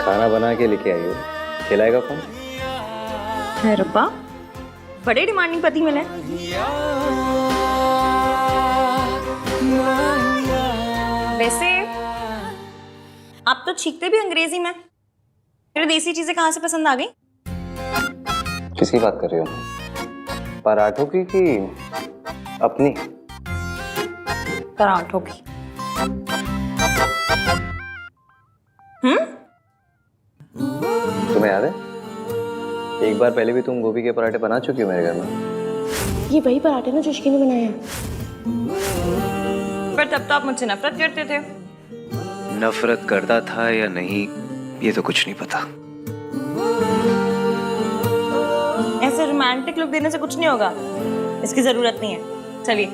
खाना बना के लेके आई हो, खिलाएगा कौन? है रब्बा, बड़े डिमांडिंग पति मिले। वैसे आप तो छींकते भी अंग्रेजी में, फिर देसी चीजें कहाँ से पसंद आ गई? किसकी बात कर रही हो? पराठों की कि अपनी? पराठों की। तुम्हें याद है एक बार पहले भी तुम गोभी के पराठे बना चुकी हो मेरे घर में? ये वही पराठे ना जो इश्की ने बनाए हैं। पर तब तो आप मुझसे नफरत करते थे। नफरत करता था या नहीं ये तो कुछ नहीं पता। ऐसे रोमांटिक लुक देने से कुछ नहीं होगा, इसकी जरूरत नहीं है। चलिए,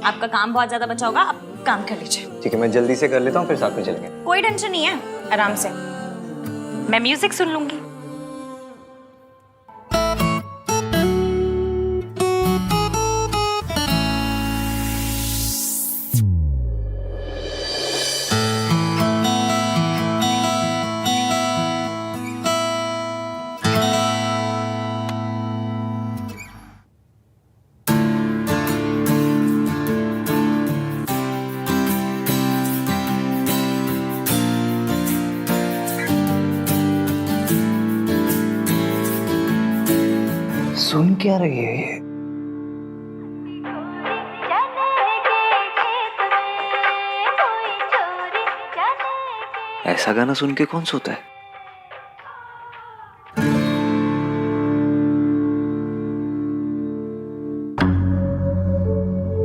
आपका काम बहुत ज्यादा बचा होगा, आप काम कर लीजिए। ठीक है, मैं जल्दी से कर लेता हूँ, फिर साथ में चलेंगे। कोई टेंशन नहीं है, आराम से। मैं म्यूजिक सुन लूंगी। सुन क्या रही है ये? ऐसा गाना सुन के कौन सोता है?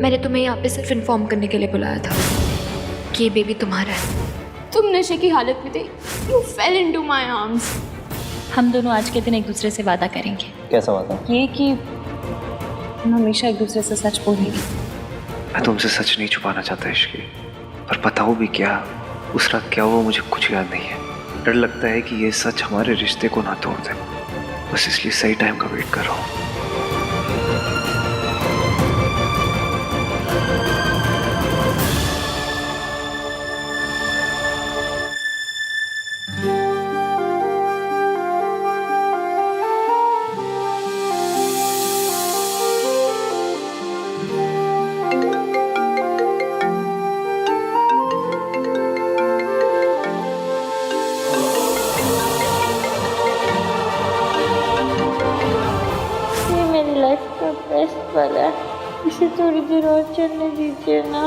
मैंने तुम्हें यहाँ पे सिर्फ इन्फॉर्म करने के लिए बुलाया था कि ये बेबी तुम्हारा है। तुम नशे की हालत में थे, you fail into my arms. हम दोनों आज के दिन एक दूसरे से वादा करेंगे। कैसा वादा? ये कि हम हमेशा एक दूसरे से सच बोलेंगे। मैं तुमसे सच नहीं छुपाना चाहता इश्की, पर बताओ भी क्या, उस रात क्या हुआ मुझे कुछ याद नहीं है। डर लगता है कि ये सच हमारे रिश्ते को ना तोड़ दे, बस इसलिए सही टाइम का वेट कर रहा हूँ। बेस्ट वाला है, इसे थोड़ी देर और चलने दीजिए ना।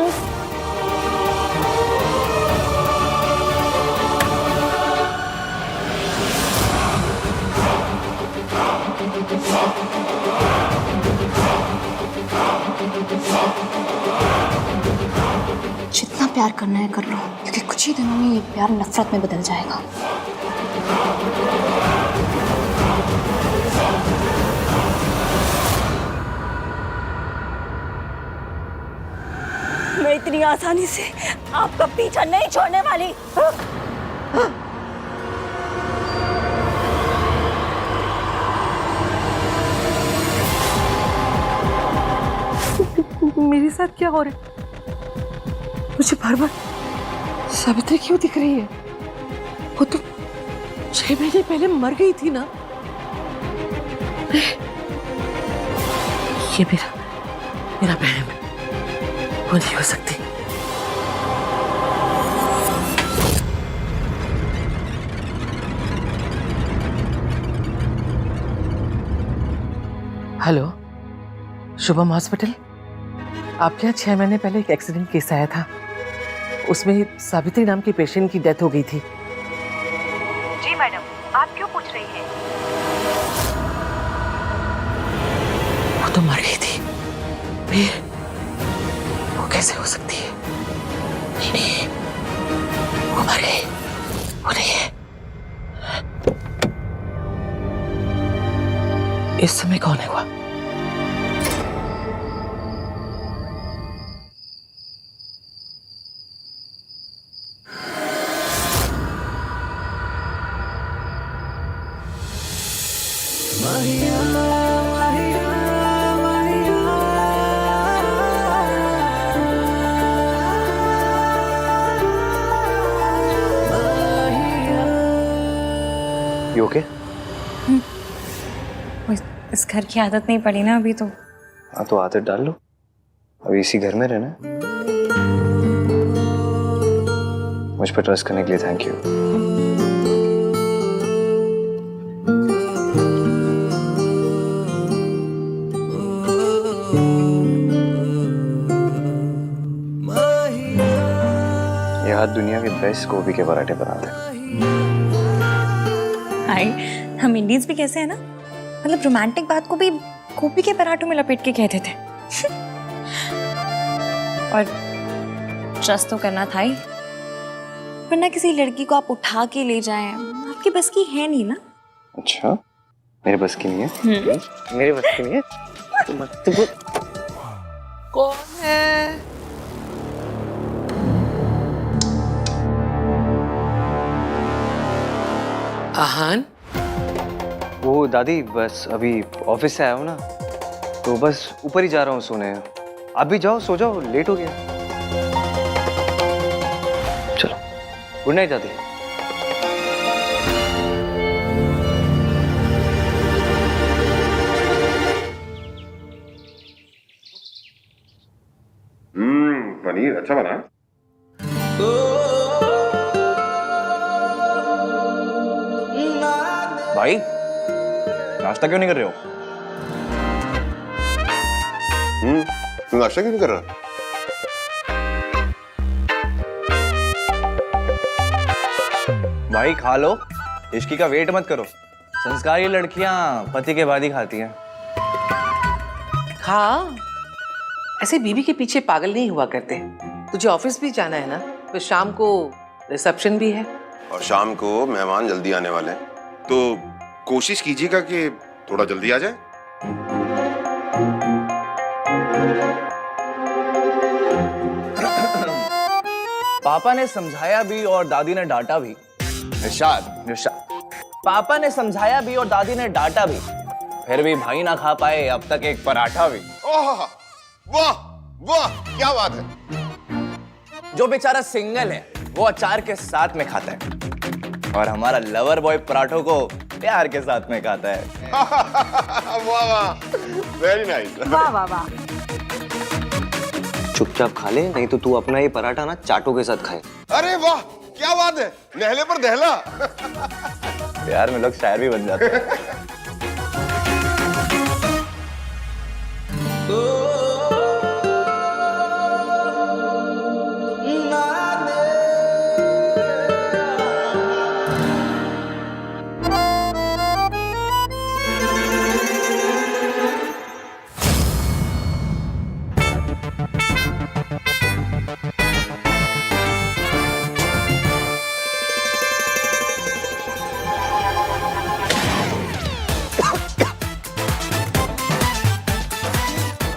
जितना प्यार करना है कर लो, क्योंकि कुछ ही दिनों में ये प्यार नफरत में बदल जाएगा। मैं इतनी आसानी से आपका पीछा नहीं छोड़ने वाली। मेरे साथ क्या हो रहा है? मुझे बार बार सावित्री क्यों दिख रही है? वो तो 6 महीने पहले मर गई थी ना। ये मेरा बहन वो नहीं हो सकती। Hello, Shubham hospital. आपके यहाँ 6 महीने पहले एक एक्सीडेंट केस आया था, उसमें सावित्री नाम की पेशेंट की डेथ हो गई थी। जी मैडम, आप क्यों पूछ रही हैं? वो तो मर गई थी, फिर वो कैसे हो सकती है? नहीं, वो मर गई, वो नहीं है। इस समय कौन है वो? You okay? इस घर की आदत नहीं पड़ी ना अभी तो। हाँ तो आदत डाल लो, अभी इसी घर में रहना है। मुझ पर ट्रस्ट करने के लिए थैंक यू। ये हाथ दुनिया के बेस्ट गोभी के पराठे बनाते हैं। हाय, हम इंडियंस भी कैसे हैं ना, मतलब रोमांटिक बात को भी गोभी के पराठों में लपेट के कहते थे। और ट्रस्ट तो करना था ही, वरना किसी लड़की को आप उठा के ले जाएं आपकी बस की है नहीं ना। अच्छा, मेरे बस की नहीं है? मेरे बस की नहीं है? तो कौन है? आहान, वो दादी बस अभी ऑफिस से आया हूँ ना, तो बस ऊपर ही जा रहा हूँ सोने। आप भी जाओ, सो जाओ, लेट हो गया। चलो, गुड नाइट दादी। पनीर अच्छा बना है। भाई नाश्ता क्यों नहीं कर रहे हो? तू नाश्ता क्यों नहीं कर रहा? भाई खा लो, इश्की का वेट मत करो। संस्कारी लड़कियां पति के बाद ही खाती हैं। हाँ, ऐसे बीवी के पीछे पागल नहीं हुआ करते। तुझे ऑफिस भी जाना है ना, फिर शाम को रिसेप्शन भी है। और शाम को मेहमान जल्दी आने वाले हैं, तो कोशिश कीजिएगा कि थोड़ा जल्दी आ जाए। पापा ने समझाया भी और दादी ने डांटा भी। इरशाद, पापा ने समझाया भी और दादी ने डांटा भी, फिर भी भाई ना खा पाए अब तक एक पराठा भी। ओह, वाह वाह, क्या बात है। जो बेचारा सिंगल है वो अचार के साथ में खाता है, और हमारा लवर बॉय पराठों को प्यार के साथ में खाता है। वाह वाह, वेरी नाइस। वाह वाह वाह। चुपचाप खा ले, नहीं तो तू अपना ये पराठा ना चाटों के साथ खाए। अरे वाह, क्या बात है, नहले पर दहला। प्यार में लोग शायर भी बन जाते हैं।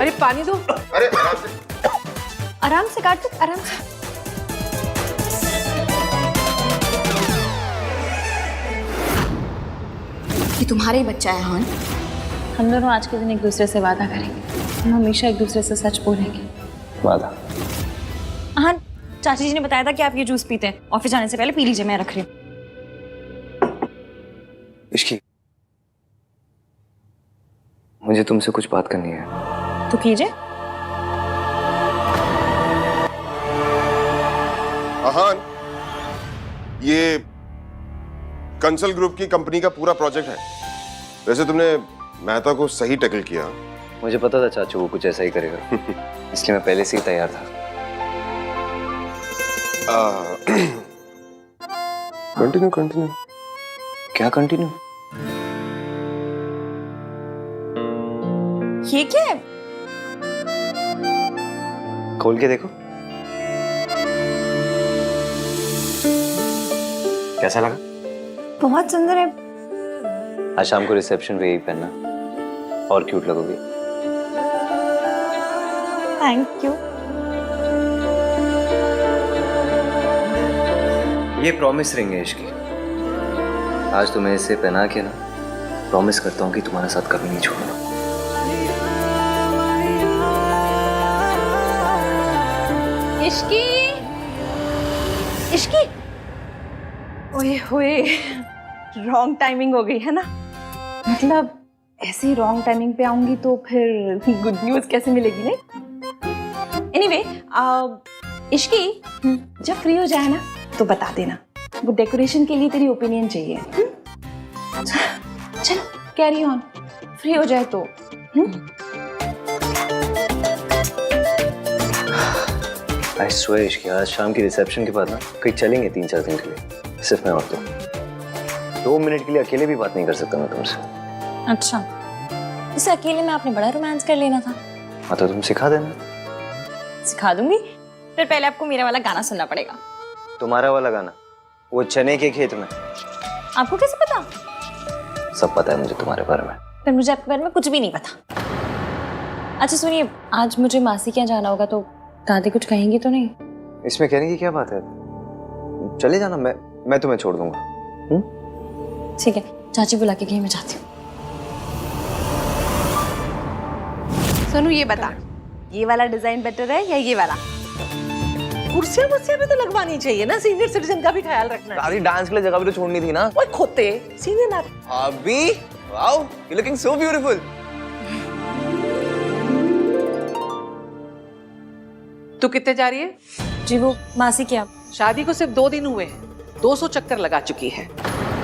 अरे पानी दो। अरे आराम से काट, आराम से। ये तुम्हारा ही बच्चा है हान। हम दोनों आज के दिन एक दूसरे से वादा करेंगे, हम हमेशा एक दूसरे से सच बोलेंगे। वादा? हाँ, चाची जी ने बताया था कि आप ये जूस पीते हैं, ऑफिस जाने से पहले पी लीजिए, मैं रख रही हूँ। इश्की, मुझे तुमसे कुछ बात करनी है। तो कीजिए। आहान, ये कंसल ग्रुप की कंपनी का पूरा प्रोजेक्ट है। वैसे तुमने मेहता को सही टैकल किया। मुझे पता था चाचू वो कुछ ऐसा ही करेगा, इसलिए मैं पहले से ही तैयार था। Continue continue. क्या कंटिन्यू? ये क्या है? खोल के देखो, कैसा लगा? बहुत सुंदर है। आज शाम को रिसेप्शन पे यही पहनना, और क्यूट लगोगी। Thank you. ये प्रॉमिस रिंग है इश्की। आज तुम्हें इसे पहना के ना प्रॉमिस करता हूँ कि तुम्हारे साथ कभी नहीं छोड़ूंगा। इश्की, इश्की, ओए होए, रॉन्ग टाइमिंग हो गई है ना। मतलब ऐसे ही रॉन्ग टाइमिंग पे आऊंगी तो फिर गुड न्यूज कैसे मिलेगी नहीं। एनीवे इश्की जब फ्री हो जाए ना तो बता देना, वो डेकोरेशन के लिए तेरी ओपिनियन चाहिए। चलो कैरी ऑन, फ्री हो जाए तो। आई स्वेयर कि आज शाम की रिसेप्शन के बाद ना कहीं चलेंगे 3-4 दिन के लिए, सिर्फ मैं और तुम। 2 मिनट के लिए अकेले भी बात नहीं कर सकता मैं तुमसे। अच्छा, इसे अकेले में आपने बड़ा रोमांस कर लेना था। हाँ तो तुम सिखा देना। सिखा दूंगी, फिर पहले आपको मेरा वाला गाना सुनना पड़ेगा। तुम्हारा वाला गाना? वो चने के खेत में। आपको कैसे पता? सब पता है मुझे तुम्हारे बारे में। फिर मुझे आपके बारे में कुछ भी नहीं पता। अच्छा सुनिए, आज मुझे मासी के यहाँ जाना होगा तो दादी कुछ कहेंगी तो नहीं? इसमें कहने की क्या बात है, चले जाना, मैं तुम्हें छोड़ दूंगा। ठीक है, चाची बुला के गई, मैं जाती हूँ। सोनू ये बता, ये वाला डिजाइन बेटर है या ये वाला? कुर्सियां वुर्सियां भी तो लगवानी चाहिए ना, सीनियर सिटीजन का भी ख्याल रखना है। दादी डांस के लिए जगह भी तो छोड़नी थी ना। ओए खोते, सीनियर ना। अभी wow, you looking so beautiful. तू कितने जा रही है? जी वो मासी के यहाँ। शादी को सिर्फ 2 दिन हुए हैं, 200 चक्कर लगा चुकी है।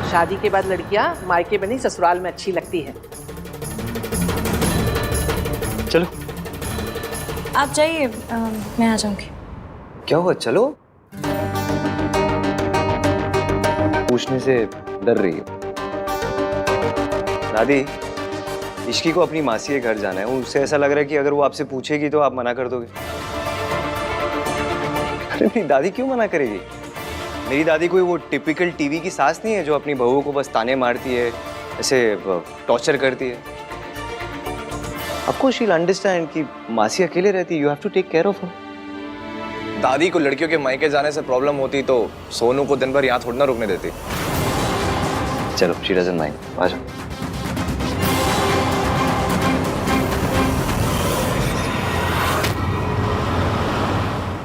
शादी के बाद लड़कियां मायके में नहीं ससुराल में अच्छी लगती है। चलो आप जाइए, मैं आ जाऊंगी। क्या हुआ, चलो। पूछने से डर रही है दादी। इश्की को अपनी मासी के घर जाना है, उससे ऐसा लग रहा है कि अगर वो आपसे पूछेगी तो आप मना कर दोगे। अरे मेरी दादी क्यों मना करेगी? मेरी दादी कोई वो टिपिकल टीवी की सास नहीं है जो अपनी बहू को बस ताने मारती है, ऐसे टॉर्चर करती है। आपको शील अंडरस्टैंड कि मासी अकेले रहती है, you have to take care of her. दादी को लड़कियों के मायके जाने से प्रॉब्लम होती तो सोनू को दिन भर यहाँ थोड़ा ना रुकने देती। चलो, शी डजंट माइंड, आ जाओ।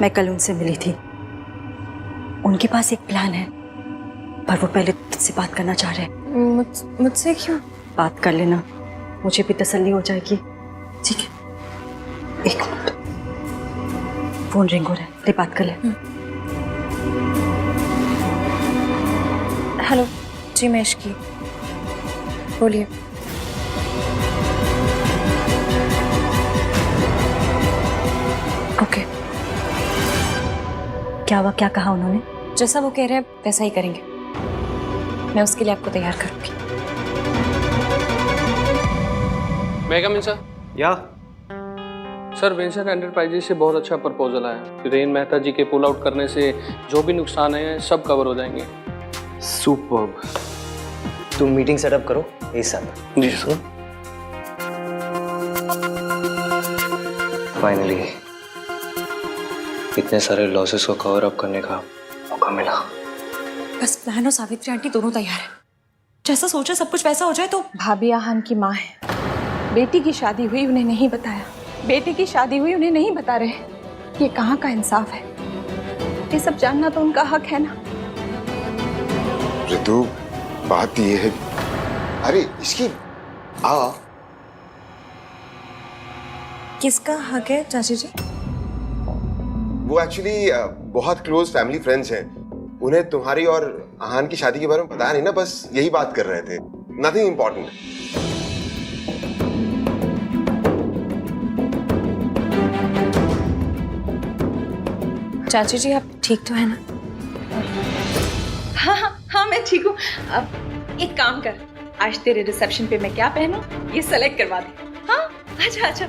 मैं कल उनसे मिली थी, उनके पास एक प्लान है, पर वो पहले तुझसे बात करना चाह रहे हैं। मुझसे क्यों? बात कर लेना, मुझे भी तसल्ली हो जाएगी। ठीक है, 1 मिनट, फोन रिंग हो रहा है, ले बात कर ले। हेलो जी, मैं इश्की, बोलिए। ओके, क्या हुआ, क्या कहा उन्होंने? जैसा वो कह रहे हैं वैसा ही करेंगे, मैं उसके लिए आपको तैयार करूंगी। मैं कम इन सर? या सर, वेंचर एंटरप्राइजेस से बहुत अच्छा प्रपोजल आया। रेन मेहता जी के पुल आउट करने से जो भी नुकसान है सब कवर हो जाएंगे। सुपर्ब। तुम मीटिंग सेटअप करो इस साथ। जी सर। फाइनली इतने सारे लॉसेस को कवर अप करने का मौका मिला। बस प्लान और सावित्री आंटी दोनों तैयार है, जैसा सोचा सब कुछ वैसा हो जाए तो। भाभी आहान की माँ है, बेटी की शादी हुई उन्हें नहीं बताया, बेटी की शादी हुई उन्हें नहीं बता रहे, ये कहाँ का इंसाफ है? ये सब जानना तो उनका हक है ना। ऋतु, बात ये है, अरे इसकी आ। किसका हक है चाची जी? वो एक्चुअली बहुत क्लोज फैमिली फ्रेंड्स हैं, उन्हें तुम्हारी और आहान की शादी के बारे में पता नहीं ना, बस यही बात कर रहे थे, नथिंग इम्पोर्टेंट। चाची जी आप ठीक तो है ना? हाँ हाँ हाँ, मैं ठीक हूँ। अब एक काम कर, आज तेरे रिसेप्शन पे मैं क्या पहनूं ये सेलेक्ट करवा दे। हाँ अच्छा अच्छा।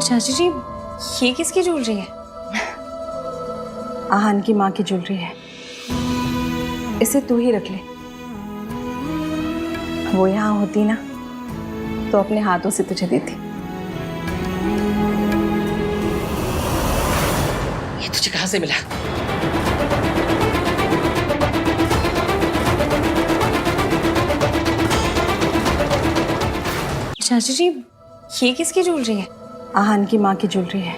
चाची जी ये किसकी ज्वेलरी है? आहान की माँ की ज्वेलरी है, इसे तू ही रख ले। वो यहाँ होती ना तो अपने हाथों से तुझे देती। ये तुझे कहाँ से मिला? चाची जी, ये किसकी ज्वेलरी है? आहान की माँ की ज्वेलरी है।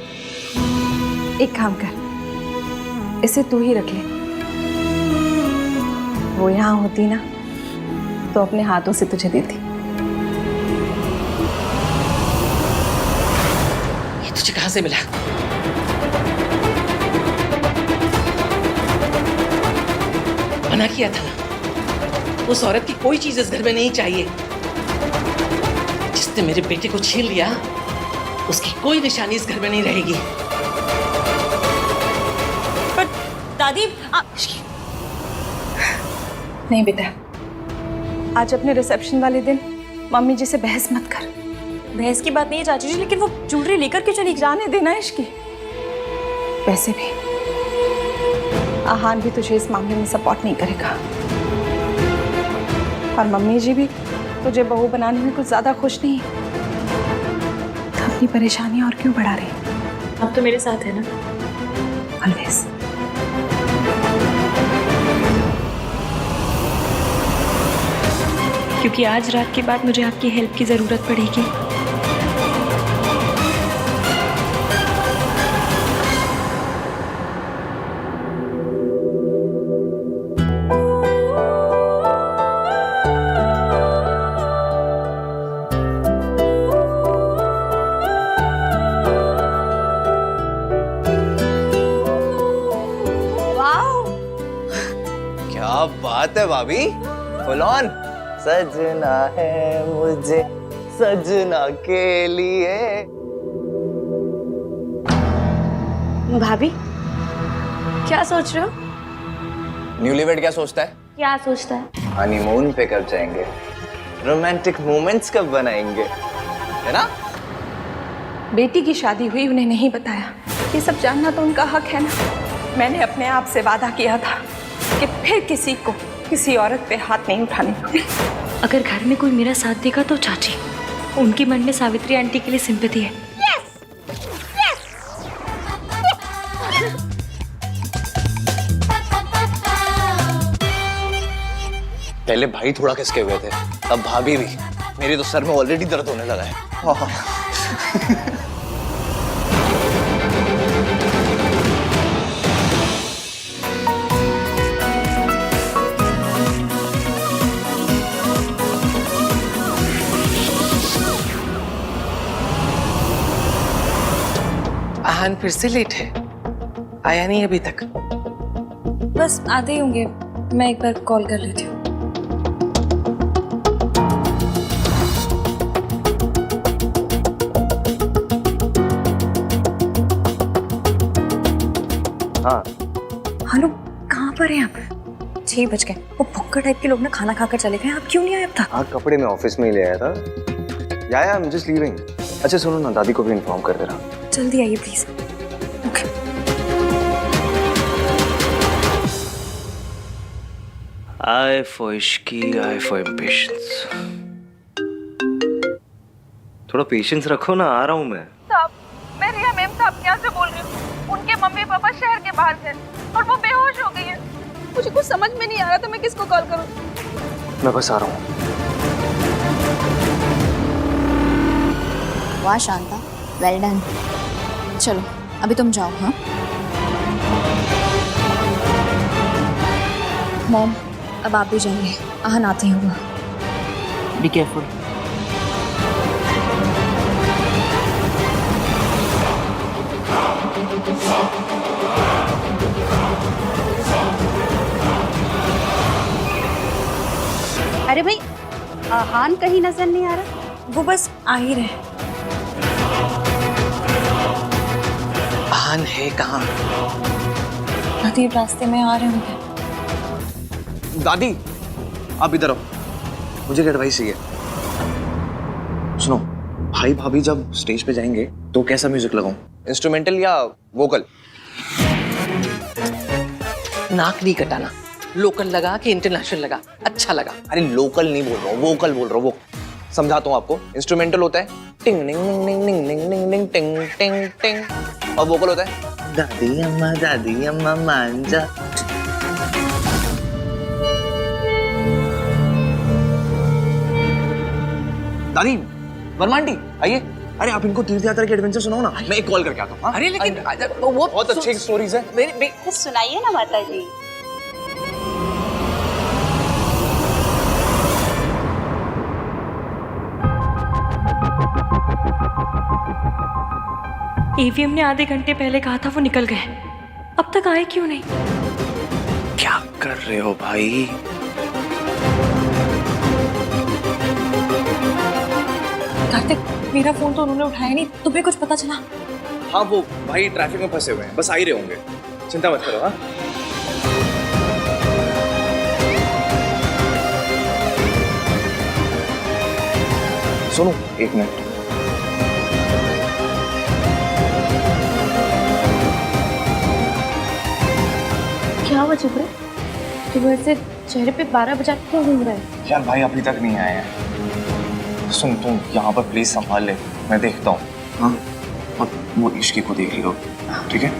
एक काम कर, इसे तू ही रख ले। वो यहाँ होती ना तो अपने हाथों से तुझे देती। ये तुझे कहाँ से मिला? मना किया था ना, उस औरत की कोई चीज इस घर में नहीं चाहिए। जिसने मेरे बेटे को छीन लिया, उसकी कोई निशानी इस घर में नहीं रहेगी। पर दादी नहीं बेटा, आज अपने रिसेप्शन वाले दिन मम्मी जी से बहस मत कर। बहस की बात नहीं है चाची जी, लेकिन वो ज्वेलरी लेकर के चली जाने देना इसकी। वैसे भी आहान भी तुझे इस मामले में सपोर्ट नहीं करेगा, और मम्मी जी भी तुझे बहू बनाने में कुछ ज्यादा खुश नहीं है। तो अपनी परेशानी और क्यों बढ़ा रही? अब तो मेरे साथ है ना, ऑलवेज। क्योंकि आज रात के बाद मुझे आपकी हेल्प की जरूरत पड़ेगी। क्या बात है भाभी, फुल ऑन। सजना है मुझे सजना के लिए। भाभी, क्या सोच रहे हो? न्यूलीवेड क्या सोचता है? क्या सोचता है? हनीमून पे कब जाएंगे, रोमांटिक मोमेंट्स कब बनाएंगे, है ना? बेटी की शादी हुई, उन्हें नहीं बताया। ये सब जानना तो उनका हक है ना। मैंने अपने आप से वादा किया था कि फिर किसी को किसी औरत पे हाथ नहीं उठाने। अगर घर में कोई मेरा साथ देगा तो चाची, उनके मन में सावित्री आंटी के लिए सिंपैथी है। पहले भाई थोड़ा खिसके हुए थे, अब भाभी भी। मेरी तो सर में ऑलरेडी दर्द होने लगा है। आहान फिर से लेट है, आया नहीं अभी तक। बस आते ही होंगे, मैं एक बार कॉल कर लेती हूँ। हाँ हेलो, कहाँ पर हैं आप? 6 बज गए। वो भुक्कर टाइप के लोग ना खाना खाकर चले गए, आप क्यों नहीं आए अब तक? हाँ, कपड़े मैं ऑफिस में ही ले आया था। या आई एम जस्ट लीविंग। अच्छा सुनो ना, दादी को भी इन्फॉर्म कर देना। जल्दी आइए please. Okay. I for Ishki, I for impatience। थोड़ा पेशेंस रखो ना, आ रहा हूँ मैं। साहब, मैं रिया मैम साहब के यहाँ से बोल रही हूँ। उनके मम्मी पापा शहर के बाहर थे और वो बेहोश हो गई है। मुझे कुछ समझ में नहीं आ रहा था मैं किसको कॉल करूँ। मैं बस आ रहा हूँ। वाह शांता, वेल डन। चलो अभी तुम जाओ। हाँ मॉम, अब आप भी जाइए, आहन आते ही होगा। Be careful. अरे भाई, आहान कहीं नजर नहीं आ रहा। वो बस आ ही रहे। आहान है कहाँ? दादी रास्ते में आ रहे होंगे। दादी आप इधर आओ, मुझे एक एडवाइस चाहिए। सुनो, भाई भाभी जब स्टेज पे जाएंगे तो कैसा म्यूजिक लगाऊं, इंस्ट्रूमेंटल या वोकल? नाक नहीं कटाना, लोकल लगा कि इंटरनेशनल लगा, अच्छा लगा। अरे लोकल नहीं बोल रहा हूँ, वोकल बोल रहा हूँ। वो समझाता हूँ आपको। इंस्ट्रूमेंटल होता है टिंग टिंग टिंग टिंग टिंग टिंग टिंग टिंग टिंग टिंग, और वोकल होता है दादी अम्मा मान जा। दादी वर्मा आंटी आइए। अरे आप इनको तीर्थ यात्रा के एडवेंचर सुनाओ ना, मैं एक कॉल करके आता हूँ। अरे लेकिन वो बहुत अच्छी स्टोरीज है। तो सुनाइए ना माता जी। ईवीएम ने आधे घंटे पहले कहा था वो निकल गए, अब तक आए क्यों नहीं? क्या कर रहे हो भाई? कार्तिक, मेरा फोन तो उन्होंने उठाया नहीं, तुम्हें कुछ पता चला? हाँ वो भाई ट्रैफिक में फंसे हुए हैं, बस आ ही रहे होंगे, चिंता मत करो। हाँ सुनो एक मिनट। क्या हुआ चुप रहे? सुबह से चेहरे पे 12 बजा क्यों घूम रहा है? यार भाई अभी तक नहीं आए हैं। सुन तुम यहाँ पर प्लीज संभाल ले, मैं देखता हूँ। हाँ और वो इश्की को देख लो, ठीक है?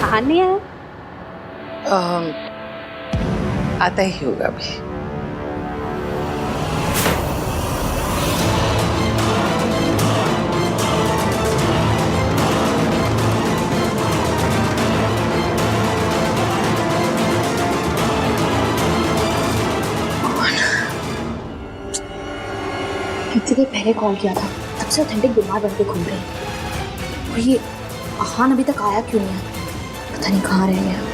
कहाँ नहीं आया? आता ही होगा अभी। इतनी देर पहले कॉल किया था, तब से ऑथेंटिक बीमार बन के घूम रहे हैं। और ये आहान अभी तक आया क्यों नहीं है? पता नहीं कहाँ रह गया।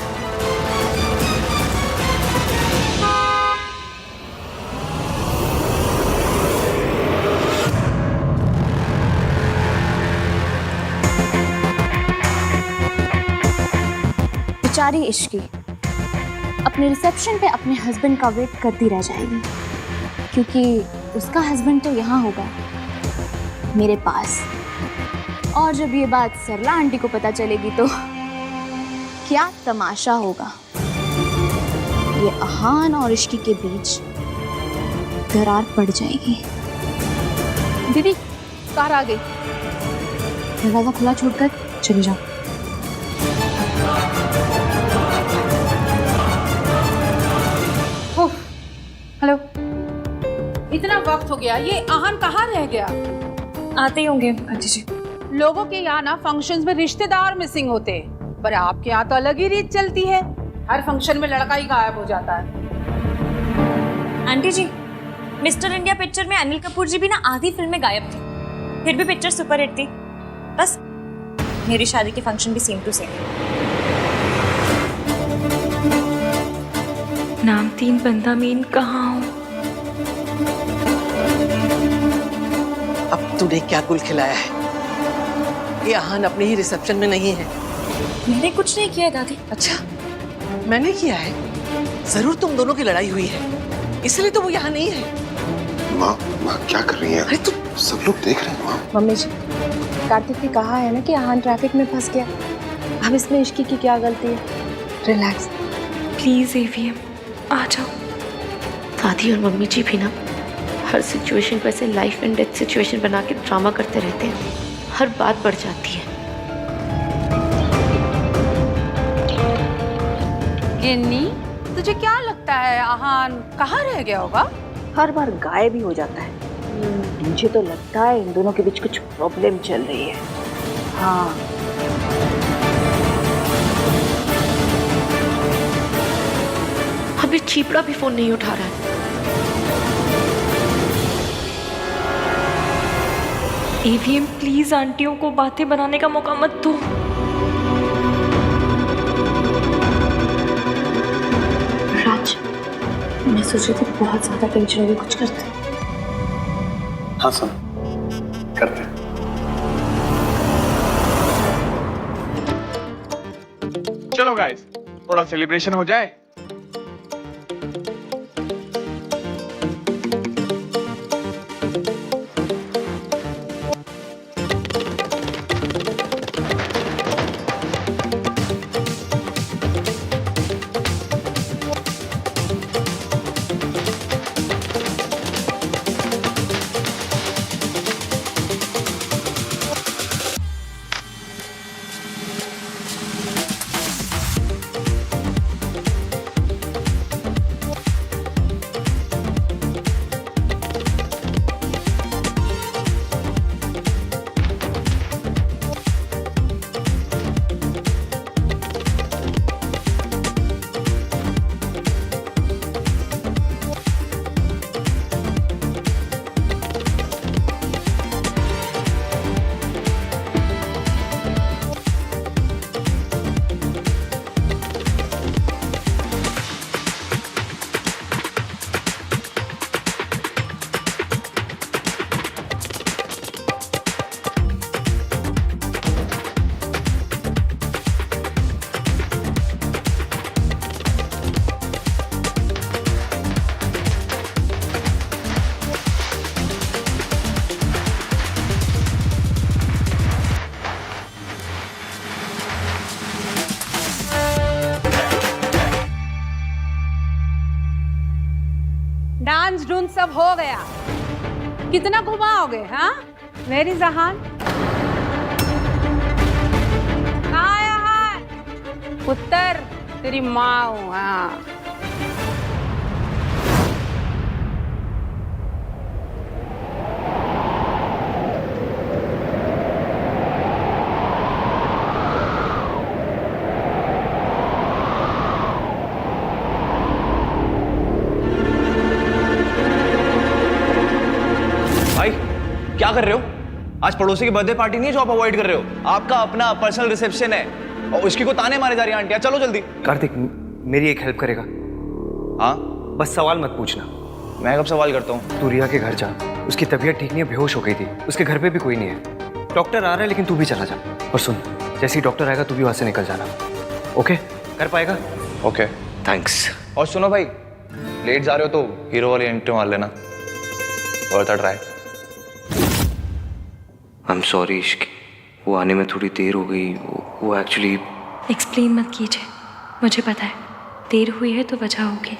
बेचारी इश्की अपने रिसेप्शन पे अपने हस्बैंड का वेट करती रह जाएगी, क्योंकि उसका हस्बैंड तो यहाँ होगा मेरे पास। और जब ये बात सरला आंटी को पता चलेगी तो क्या तमाशा होगा। ये आहान और इश्की के बीच दरार पड़ जाएगी। दीदी कार आ गई, दरवाजा खुला छोड़कर चली जाओ। हेलो, इतना वक्त हो गया, ये आहान कहाँ रह गया? आते ही होंगे आंटी जी। लोगों के यहाँ ना फंक्शंस में रिश्तेदार मिसिंग होते हैं, पर आपके यहाँ तो अलग ही रीत चलती है। हर फंक्शन में लड़का ही गायब हो जाता है। आंटी जी, मिस्टर इंडिया पिक्चर में अनिल कपूर जी भी ना आधी फिल्म में गायब थे, फिर भी पिक्चर सुपर हिट थी। बस मेरी शादी के फंक्शन भी सेम टू सेम। नाम 3 बंदा मीन कहाँ हूँ? अब तूने क्या गुल खिलाया है? ये आहान अपने ही रिसेप्शन में नहीं है। मैंने कुछ नहीं किया है दादी। अच्छा, मैंने किया है? जरूर तुम दोनों की लड़ाई हुई है, इसलिए तो वो यहाँ नहीं है। माँ क्या कर रही है? अरे तू, सब लोग देख रहे हैं माँ। मम्मी जी, कार्तिक ने कहा है ना कि आहान ट्रैफिक में फंस गया, अब इसमें इश्की की क्या गलती है? रिलैक्स। प्लीज एवीएम आ जाओ। दादी और मम्मी जी भी ना हर सिचुएशन को ऐसे लाइफ एंड डेथ सिचुएशन बना के ड्रामा करते रहते हैं, हर बात बढ़ जाती है। गिन्नी, तुझे क्या लगता है आहान कहाँ रह गया होगा? हर बार गायब ही हो जाता है। मुझे तो लगता है इन दोनों के बीच कुछ प्रॉब्लम चल रही है। हाँ, अभी चीपड़ा भी फोन नहीं उठा रहा है। एवीएम प्लीज आंटियों को बातें बनाने का मौका मत दो। राज, मैं सोच रही थी बहुत ज्यादा टेंशन होगी, कुछ करते। हाँ सुन, करते। चलो गाइस, थोड़ा सेलिब्रेशन हो जाए। ढूंढ सब हो गया। कितना घुमाओगे? हाँ मेरी जहान, कहाँ है? पुत्र तेरी माँ हूँ। हाँ भाई क्या कर रहे हो? आज पड़ोसी की बर्थडे पार्टी नहीं है जो आप अवॉइड कर रहे हो। आपका अपना पर्सनल रिसेप्शन है और उसकी को ताने मारे जा रही है आंटियां। चलो जल्दी। कार्तिक, मेरी एक हेल्प करेगा? हाँ बस सवाल मत पूछना। मैं कब सवाल करता हूँ? तू रिया के घर जा, उसकी तबीयत ठीक नहीं है, बेहोश हो गई थी। उसके घर पे भी कोई नहीं है। डॉक्टर आ रहा है लेकिन तू भी चला जा। और सुन, जैसे ही डॉक्टर आएगा तू भी वहां से निकल जाना। ओके? कर पाएगा? Okay thanks. और सुनो भाई, लेट जा रहे हो तो हीरो वाली एंट्री मार लेना। Worth a try. I am sorry इश्क, वो आने में थोड़ी देर हो गई। वो एक्चुअली एक्सप्लेन मत कीजिए, मुझे पता है देर हुई है तो वजह होगी।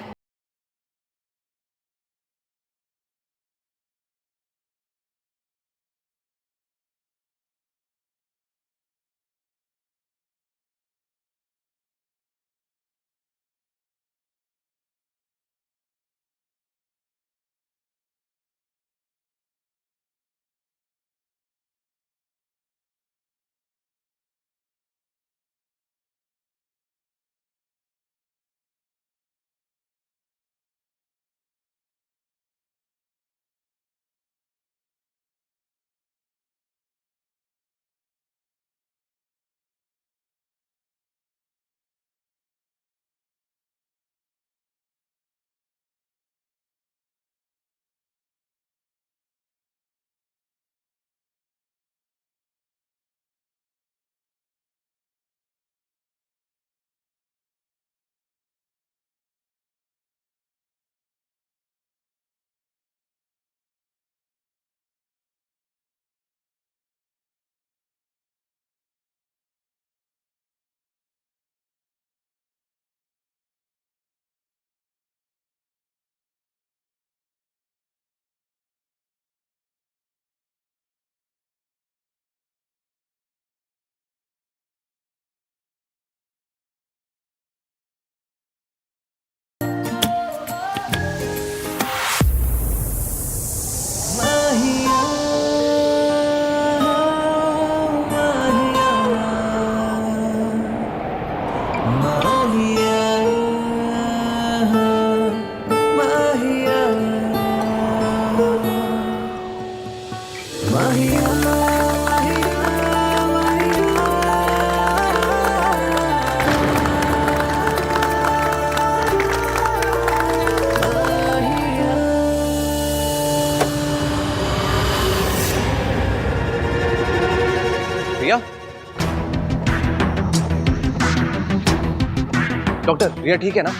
डॉक्टर, रिया ठीक है ना?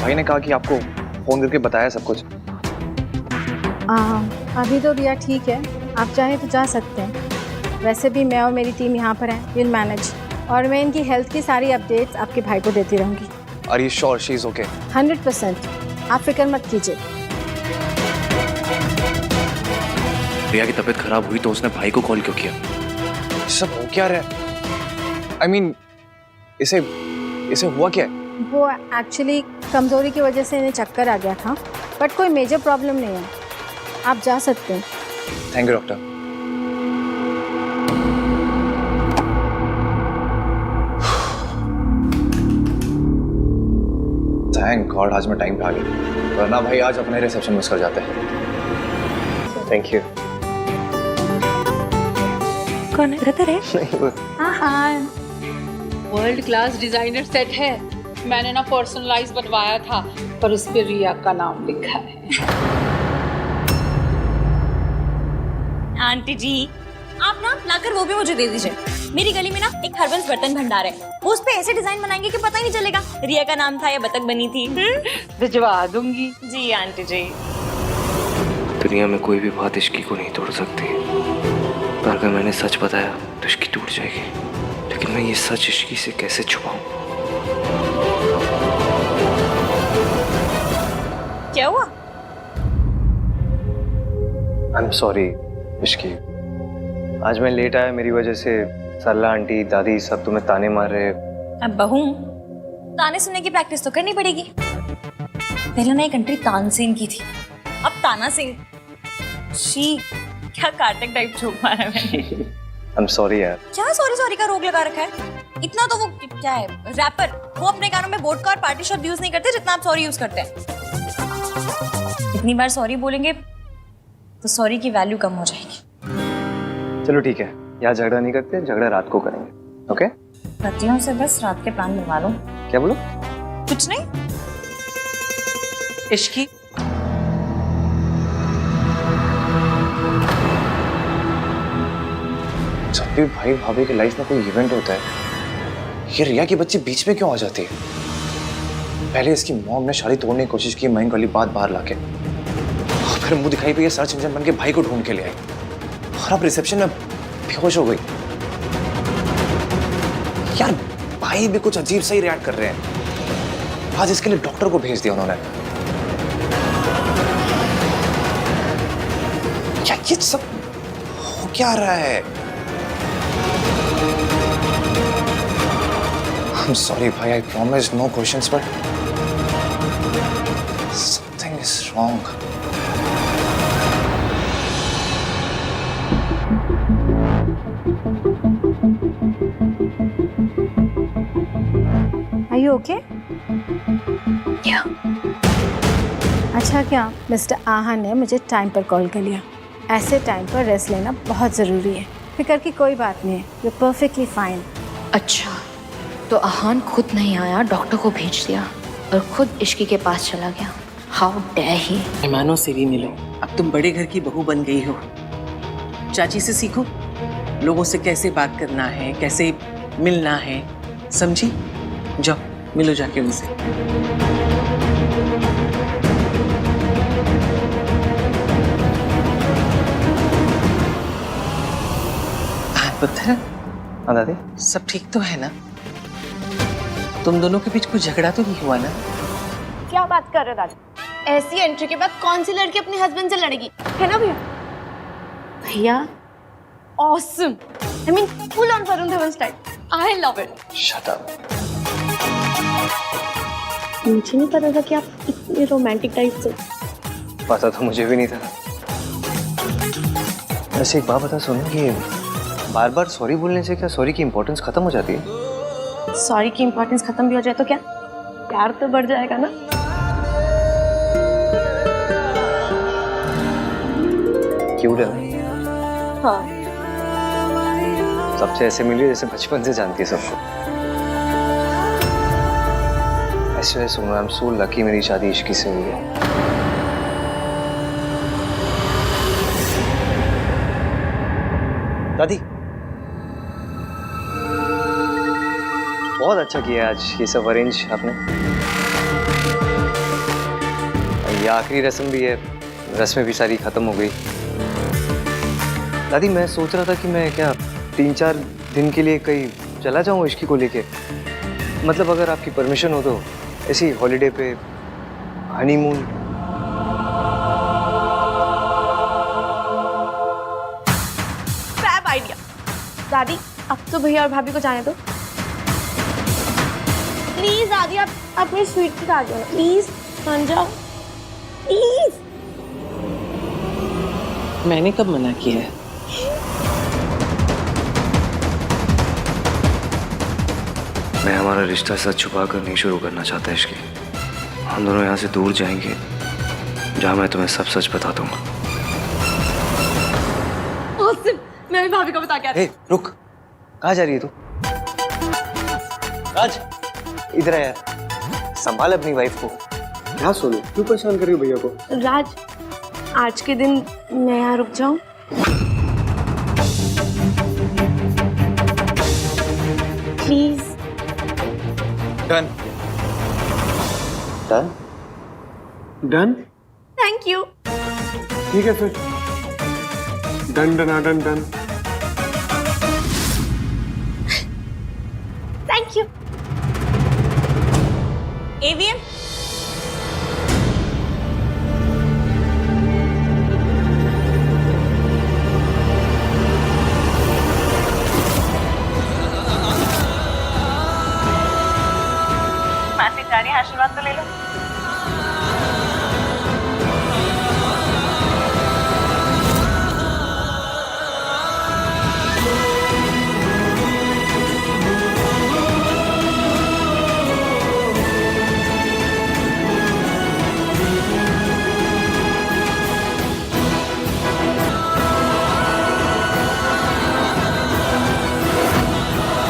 भाई ने कहा कि आपको फोन करके बताया सब कुछ। अभी तो रिया ठीक है, आप चाहें तो जा सकते हैं। वैसे भी मैं और मेरी टीम यहाँ पर है, विल मैनेज। और मैं इनकी हेल्थ की सारी अपडेट्स आपके भाई को देती रहूँगी। Are you sure she is okay? 100%, आप फिक्र मत कीजिए। रिया की तबीयत खराब हुई तो उसने भाई को कॉल क्यों किया? सब हो क्या रहा है? I mean, इसे हुआ क्या है? वो एक्चुअली कमज़ोरी की वजह से इन्हें चक्कर आ गया था, बट कोई मेजर प्रॉब्लम नहीं है, आप जा सकते हैं। Thank you doctor. Thank God आज मैं टाइम पे आ गया, वरना भाई आज अपने रिसेप्शन मिस कर जाते हैं। Thank you. कौन है? रतर है? हाँ, वर्ल्ड क्लास डिजाइनर सेट है। मैंने ना पर्सनलाइज बनवाया था, पर उस पे रिया का नाम लिखा है। आंटी जी, आप ना लाकर वो भी मुझे दे दीजिए। मेरी गली में ना एक हरबंस बर्तन भंडार है, वो उस पे ऐसे डिजाइन बनाएंगे कि पता ही नहीं चलेगा रिया का नाम था या बतख बनी थी। भिजवा दूंगी। जी आंटी जी। दुनिया में कोई भी बात इश्की को नहीं तोड़ सकती, पर अगर मैंने सच बताया तो इश्की टूट जाएगी। लेकिन मैं ये सच इश्की से कैसे छुपाऊं? क्या हुआ? आई एम सॉरी इश्की, आज मैं लेट आया, मेरी वजह से सरला आंटी दादी सब तुम्हें ताने मार रहे। अब बहू, ताने सुनने की प्रैक्टिस तो करनी पड़ेगी। पहले ना एक एंट्री तानसेन की थी, अब ताना सिंह। शी, क्या कार्टक टाइप जोक मारा है मैंने। आई एम सॉरी यार। क्या सॉरी सॉरी का रोग लगा रखा है? इतना तो वो क्या है, रैपर, वो अपने गानों में वोडका और पार्टी शब्द यूज नहीं करते जितना आप सॉरी यूज करते हैं। इतनी बार सॉरी बोलेंगे तो सॉरी की वैल्यू कम हो जाएगी। चलो ठीक है, यहाँ झगड़ा नहीं करते, झगड़ा रात को करेंगे। ओके? पतियों से बस रात के प्लान बनवा लो। क्या बोलो? कुछ नहीं। इश्की, जब भी भाई भाभी की लाइफ में कोई इवेंट होता है, ये रिया की बच्ची बीच में क्यों आ जाती है? पहले इसकी मॉम ने शादी तोड़ने की कोशिश की मयंक वाली बात बाहर लाके, फिर मुंह दिखाई पे ये सर्च इंजन बन के भाई को ढूंढ के ले आई, और अब रिसेप्शन में बेहोश हो गई। यार भाई भी कुछ अजीब सा ही रिएक्ट कर रहे हैं। आज इसके लिए डॉक्टर को भेज दिया उन्होंने। क्या ये सब हो क्या रहा है? I'm sorry, bhai. I promise no questions, but something is wrong. Are you okay? Yeah. अच्छा क्या मिस्टर आहा ने मुझे टाइम पर कॉल कर लिया। ऐसे टाइम पर रेस्ट लेना बहुत ज़रूरी है। फिक्र की कोई बात नहीं है, यू परफेक्टली फाइन। अच्छा, तो आहान खुद नहीं आया, डॉक्टर को भेज दिया और खुद इश्की के पास चला गया। How dare he. मेहमानों से भी मिलो, अब तुम बड़े घर की बहू बन गई हो। चाची से सीखो, लोगों से कैसे बात करना है, कैसे मिलना है, समझी? जाओ मिलो जाके उनसे। पुत्र, हाँ दादी? सब ठीक तो है ना? तुम दोनों के बीच कुछ झगड़ा तो नहीं हुआ ना? क्या बात कर रहे हो दादी? ऐसी एंट्री के बाद कौन सी लड़की अपने हस्बैंड से लड़ेगी, है ना भैया? भैया awesome, I mean full on Varun Dhawan style. I love it. Shut up. मुझे नहीं पता था कि आप इतने रोमांटिक टाइप से। पता तो मुझे भी नहीं था। वैसे एक बात बता सुनो, कि बार बार सॉरी बोलने से क्या सॉरी की इम्पोर्टेंस खत्म हो जाती है? सॉरी की इम्पोर्टेंस खत्म भी हो जाए तो क्या, प्यार तो बढ़ जाएगा ना? क्यूट है ना? हाँ। सबसे ऐसे मिली जैसे बचपन से जानती है सबको। ऐसे सुनो, आई एम सो लकी मेरी शादी इश्की से हुई है। दादी, बहुत अच्छा किया आज ये सब अरेंज आपने। ये आखिरी रस्म भी है, रस्में भी सारी खत्म हो गई। दादी मैं सोच रहा था कि मैं क्या 3-4 दिन के लिए कहीं चला जाऊं इश्की को लेके, मतलब अगर आपकी परमिशन हो तो ऐसी हॉलीडे पे, हनीमून। Fab idea. दादी अब तो भैया और भाभी को जाने दो प्लीज। दादी आप अपनी स्वीट की आ जाओ प्लीज, मान जाओ प्लीज। मैंने कब मना किया है? मैं हमारा रिश्ता सच छुपा कर नहीं शुरू करना चाहता इश्की। हम दोनों यहाँ से दूर जाएंगे जहाँ मैं तुम्हें सब सच बता दूंगा। मैं भी भाभी को बता के आती हूँ। रुक, कहाँ जा रही है तू? राज इधर आ यार, संभाल अपनी वाइफ को। हाँ सोनू, क्यों परेशान कर रही हो भैया को? राज आज के दिन मैं यहाँ रुक जाऊं? Please. Done. Done? Done? Thank you. ठीक है फिर, done done done done. Thank you. AVM जानिए आशीर्वाद तो ले लो।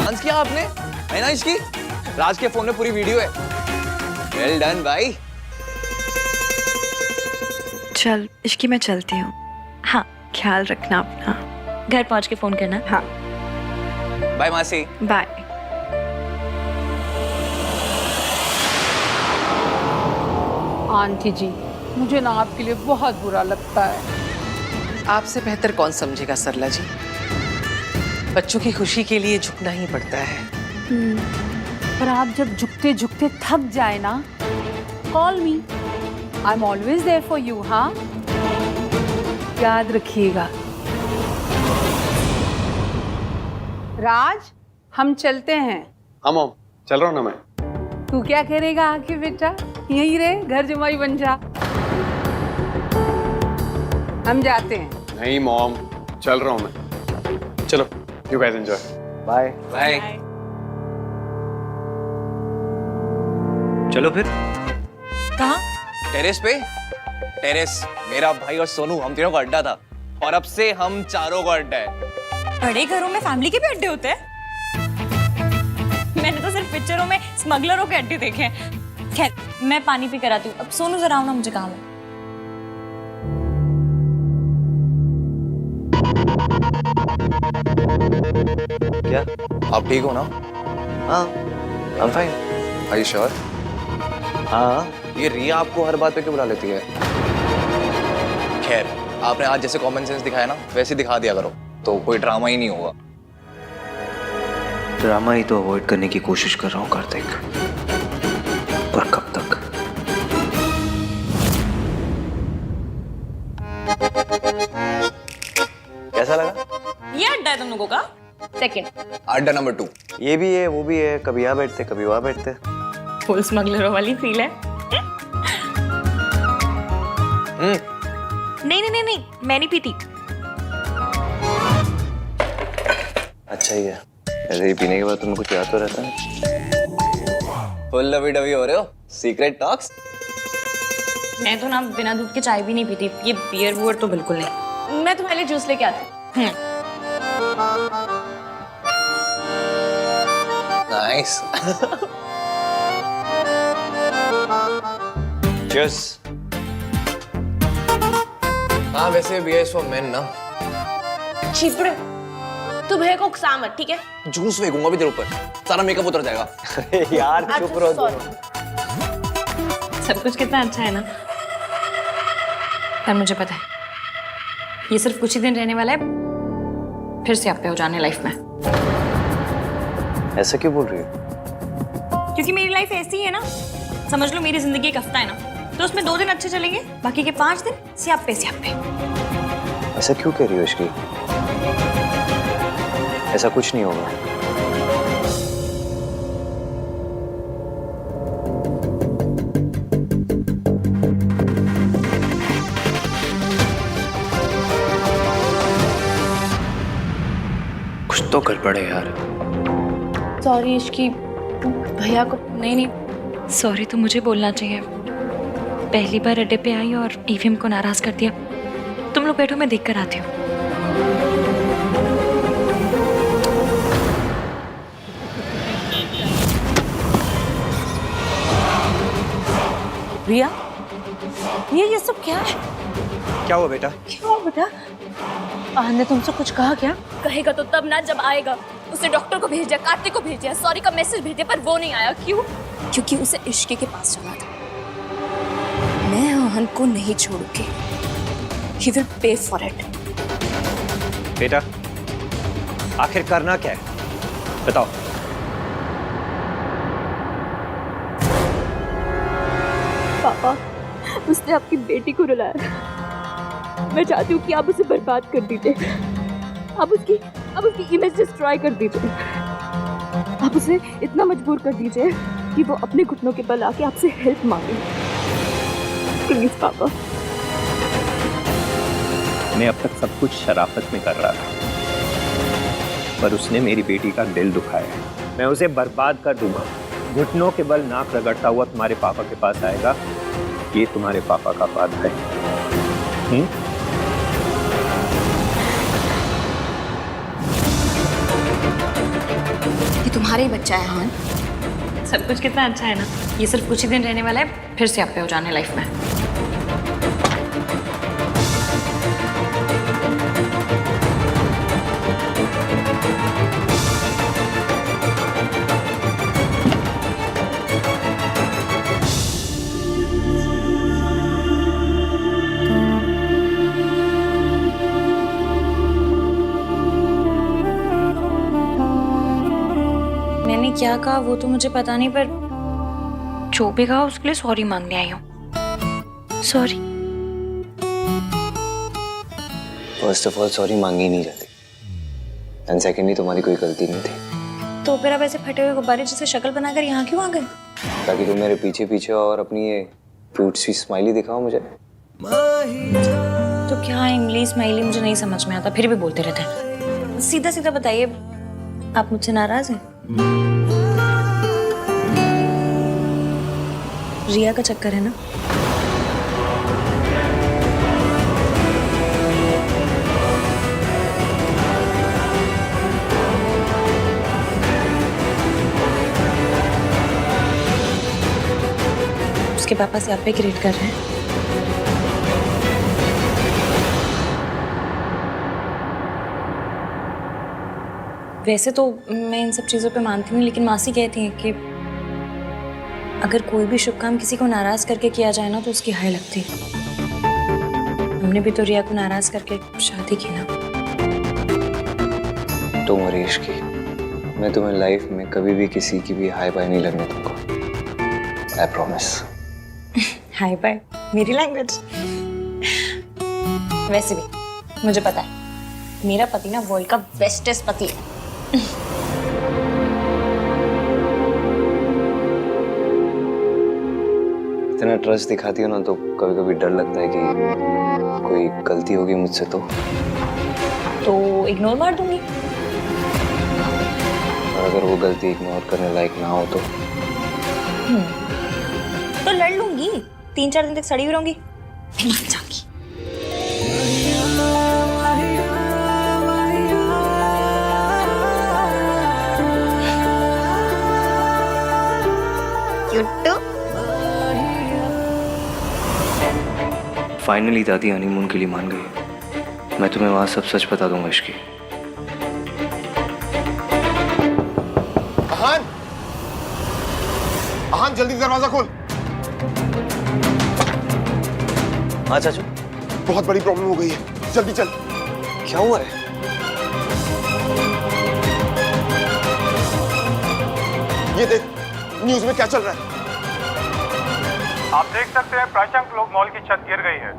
डांस किया आपने, है ना इसकी? राज के फोन में पूरी वीडियो है। वेल डन भाई। चल इश्की, मैं चलती हूँ। हाँ, ख्याल रखना अपना। घर पहुँच के फोन करना। हाँ, बाय मासी। बाय। आंटी जी, मुझे ना आपके लिए बहुत बुरा लगता है। आपसे बेहतर कौन समझेगा सरला जी। बच्चों की खुशी के लिए झुकना ही पड़ता है। पर आप जब झुकते झुकते थक जाए ना, call me, I am always there for you. हाँ, याद रखिएगा। राज, हम चलते हैं। हाँ मॉम, चल रहा हूँ ना मैं। तू क्या करेगा आके बेटा? यहीं रहे, घर जमाई बन जा। हम जाते हैं। नहीं मॉम, चल रहा हूँ मैं। चलो, you guys enjoy. Bye bye. चलो फिर। कहाँ? टेरेस पे। टेरेस मेरा भाई और सोनू, हम तीनों का अड्डा था, और अब से हम चारों का अड्डा है। बड़े घरों में फैमिली के भी अड्डे होते हैं? मैंने तो सिर्फ पिक्चरों में स्मगलरों के अड्डे देखे हैं। खैर, मैं पानी पी कर आती हूँ। अब सोनू जरा आओ ना, मुझे काम है। क्या आप ठीक हो ना? हाँ, I'm fine. Are you sure? हाँ, ये रिया आपको हर बात पे क्यों बुला लेती है? खैर, आपने आज जैसे कॉमन सेंस दिखाया ना, वैसे दिखा दिया करो, तो कोई ड्रामा ही नहीं होगा। ड्रामा ही तो अवॉइड करने की कोशिश कर रहा हूँ कार्तिक, पर कब तक? कैसा लगा? ये अड्डा है तुम लोगों का? सेकंड। अड्डा नंबर 2। ये भी है, वो भी है, कभी यहाँ बैठते कभी वहाँ बैठते। फुल स्मगलरों वाली फील है। नहीं नहीं नहीं नहीं, मैं नहीं पीती। अच्छा ही है, ऐसे ही पीने के बाद तुम्हें कुछ याद तो रहता है। फुल लवी डवी हो रहे हो, सीक्रेट टॉक्स। मैं तो ना बिना दूध के चाय भी नहीं पीती, ये बियर वुअर तो बिल्कुल नहीं। मैं तुम्हारे लिए जूस लेके आती हूँ। नाइस। Cheers. हाँ, वैसे बियर इज फॉर मेन ना। छिपड़े, तू भैया को उकसा मत, ठीक है? जूस फेंकूंगा भी तेरे ऊपर, सारा मेकअप उतर जाएगा। यार चुप रहो तुम। सब कुछ कितना अच्छा है ना, पर मुझे पता है ये सिर्फ कुछ ही दिन रहने वाला है, फिर से आप पे हो जाने लाइफ में। ऐसा क्यों बोल रही हो? क्योंकि मेरी लाइफ ऐसी है ना, समझ लो मेरी जिंदगी एक हफ्ता है ना, तो उसमें 2 दिन अच्छे चलेंगे, बाकी के 5 दिन स्यापे स्यापे। ऐसा क्यों कह रही हो इसकी? ऐसा कुछ नहीं होगा। कुछ तो गड़बड़ है यार। सॉरी इश्की, भैया को। नहीं नहीं, सॉरी तो मुझे बोलना चाहिए। पहली बार अड्डे पे आई और ईवीएम को नाराज कर दिया। तुम लोग बैठो, मैं देख कर आती हूँ। रिया, ये सब क्या है? क्या हुआ बेटा? क्या हुआ बेटा? आहन ने तुमसे कुछ कहा क्या? कहेगा तो तब ना, जब आएगा। उसे डॉक्टर को भेजा, कार्तिक को भेजा, सॉरी का मैसेज भेजा, पर वो नहीं आया। क्यों? क्योंकि उसे इश्के के पास जाना था। मैं आहन को नहीं छोड़ूंगी। He will pay for it. बेटा, आखिर करना क्या है? बताओ। पापा, उसने आपकी बेटी को रुलाया। मैं चाहती हूँ कि आप उसे बर्बाद कर दीजिए। आप उसकी इमेज डिस्ट्रॉय कर दीजिए। आप उसे इतना मजबूर कर दीजिए कि वो अपने घुटनों के बल आके आपसे हेल्प मांगे। प्लीज पापा। मैं अब तक सब कुछ शराफत में कर रहा था, पर उसने मेरी बेटी का दिल दुखाया है। मैं उसे बर्बाद कर दूंगा। घुटनों के बल नाक रगड़ता हुआ तुम्हारे पापा के पास आएगा। ये तुम्हारे पापा का वादा है। ये तुम्हारा ही बच्चा है हान। सब कुछ कितना अच्छा है ना। ये सिर्फ कुछ ही दिन रहने वाला है, फिर से आप पे हो जाने लाइफ में। मैंने क्या कहा वो तो मुझे पता नहीं, पर जो भी कहा उसके लिए सॉरी मांगने आई हूँ। Sorry. First of all sorry मांगी नहीं जाती, एंड सेकेंडली तुम्हारी कोई गलती नहीं थी। तो फिर आप ऐसे फटे हुए गुब्बारे जैसे शक्ल बनाकर यहाँ क्यों आ गए? ताकि तुम मेरे पीछे पीछे और अपनी ये क्यूट सी स्माइली दिखाओ मुझे। तो क्या इमली स्माइली मुझे नहीं समझ में आता, फिर भी बोलते रहते हैं। सीधा सीधा बताइए, आप मुझसे नाराज हैं? रिया का चक्कर है ना? उसके पापा से आप पे क्रिएट कर रहे हैं। वैसे तो मैं इन सब चीज़ों पे मानती हूँ, लेकिन मासी कहती हैं कि अगर कोई भी शुभ काम किसी को नाराज करके किया जाए ना तो उसकी हाय लगती है। हमने भी तो रिया को नाराज करके शादी की ना। तुम और इश्की, मैं तुम्हें लाइफ में कभी भी किसी की भी हाय बाय नहीं लगने दूंगा। I promise. हाय बाय मेरी लैंग्वेज। वैसे भी मुझे पता है मेरा पति ना वर्ल्ड का बेस्टेस्ट पति है। इतना ट्रस्ट दिखाती हो ना तो कभी कभी डर लगता है कि कोई गलती होगी मुझसे तो इग्नोर मार दूंगी। और अगर वो गलती इग्नोर करने लायक ना हो तो लड़ लूंगी, 3-4 दिन तक सड़ी हुई रहूंगी। फाइनली दादी हनीमून के लिए मान गई। मैं तुम्हें वहां सब सच बता दूंगा इश्की। अहान, अहान जल्दी दरवाजा खोल। हाँ चाचू। बहुत बड़ी प्रॉब्लम हो गई है, जल्दी चल। क्या हुआ है? ये देख न्यूज में क्या चल रहा है। आप देख सकते हैं प्राशंक लोग मॉल की छत गिर गई है।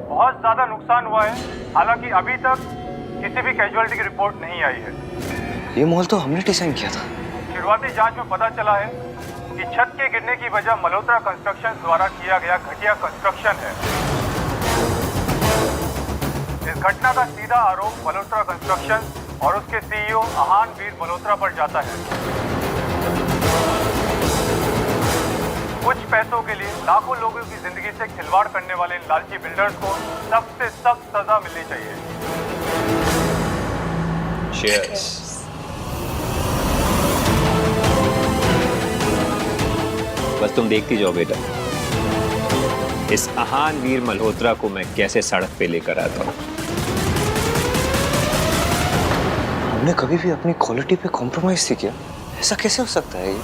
बहुत ज्यादा नुकसान हुआ है, हालांकि अभी तक किसी भी कैजुअलिटी की रिपोर्ट नहीं आई है। ये मॉल तो हमने डिजाइन किया था। शुरुआती जांच में पता चला है कि छत के गिरने की वजह मल्होत्रा कंस्ट्रक्शन द्वारा किया गया घटिया कंस्ट्रक्शन है। इस घटना का सीधा आरोप मल्होत्रा कंस्ट्रक्शन और उसके सीईओ अहान वीर मल्होत्रा पर जाता है। कुछ पैसों के लिए लाखों लोगों की जिंदगी से खिलवाड़ करने वाले इन लालची बिल्डर्स को सख्त से सख्त सजा मिलनी चाहिए। Cheers. बस तुम देखती जाओ बेटा, इस अहान वीर मल्होत्रा को मैं कैसे सड़क पे लेकर आता हूँ। हमने कभी भी अपनी क्वालिटी पे कॉम्प्रोमाइज नहीं किया। ऐसा कैसे हो सकता है ये?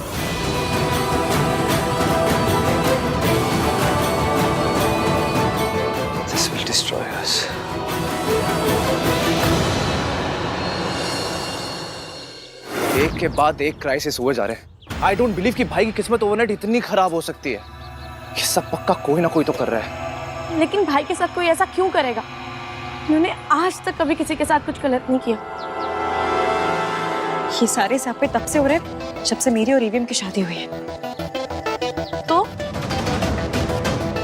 Destroy us. एक के बाद एक क्राइसिस हुए जा रहे हैं। आई डोंट बिलीव कि भाई की किस्मत ओवरनाइट इतनी खराब हो सकती है। ये सब पक्का कोई ना कोई तो कर रहा है। लेकिन भाई के साथ कोई ऐसा क्यों करेगा? उन्होंने आज तक कभी किसी के साथ कुछ गलत नहीं किया। ये सारे सापे तब से हो रहे जब से मेरी और ईवीएम की शादी हुई है।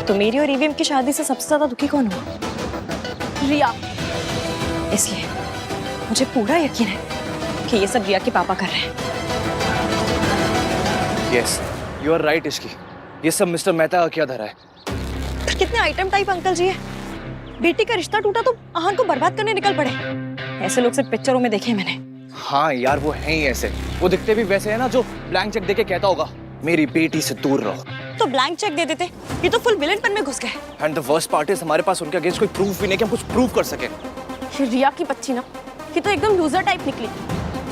तो मेरी और ईवीएम की शादी से सबसे ज्यादा दुखी कौन हुआ? रिया। इसलिए मुझे पूरा यकीन है कि ये सब रिया के पापा कर रहे हैं। Yes, you are right Ishki. ये सब मिस्टर मेहता का किया धरा है। फिर कितने आइटम टाइप अंकल जी है। बेटी का रिश्ता टूटा तो आहन को बर्बाद करने निकल पड़े। ऐसे लोग सिर्फ पिक्चरों में देखे मैंने। हाँ यार, वो है ही ऐसे। वो दिखते भी वैसे है ना, जो ब्लैंक चेक देके कहता होगा मेरी बेटी से दूर रहो। तो ब्लैंक चेक दे देते, ये तो फुल विलेन में घुस गए। And the worst part is हमारे पास उनके अगेंस्ट कोई प्रूफ भी नहीं कि हम कुछ प्रूव कर सके। ये रिया की बच्ची ना, ये तो एकदम लूजर टाइप निकली।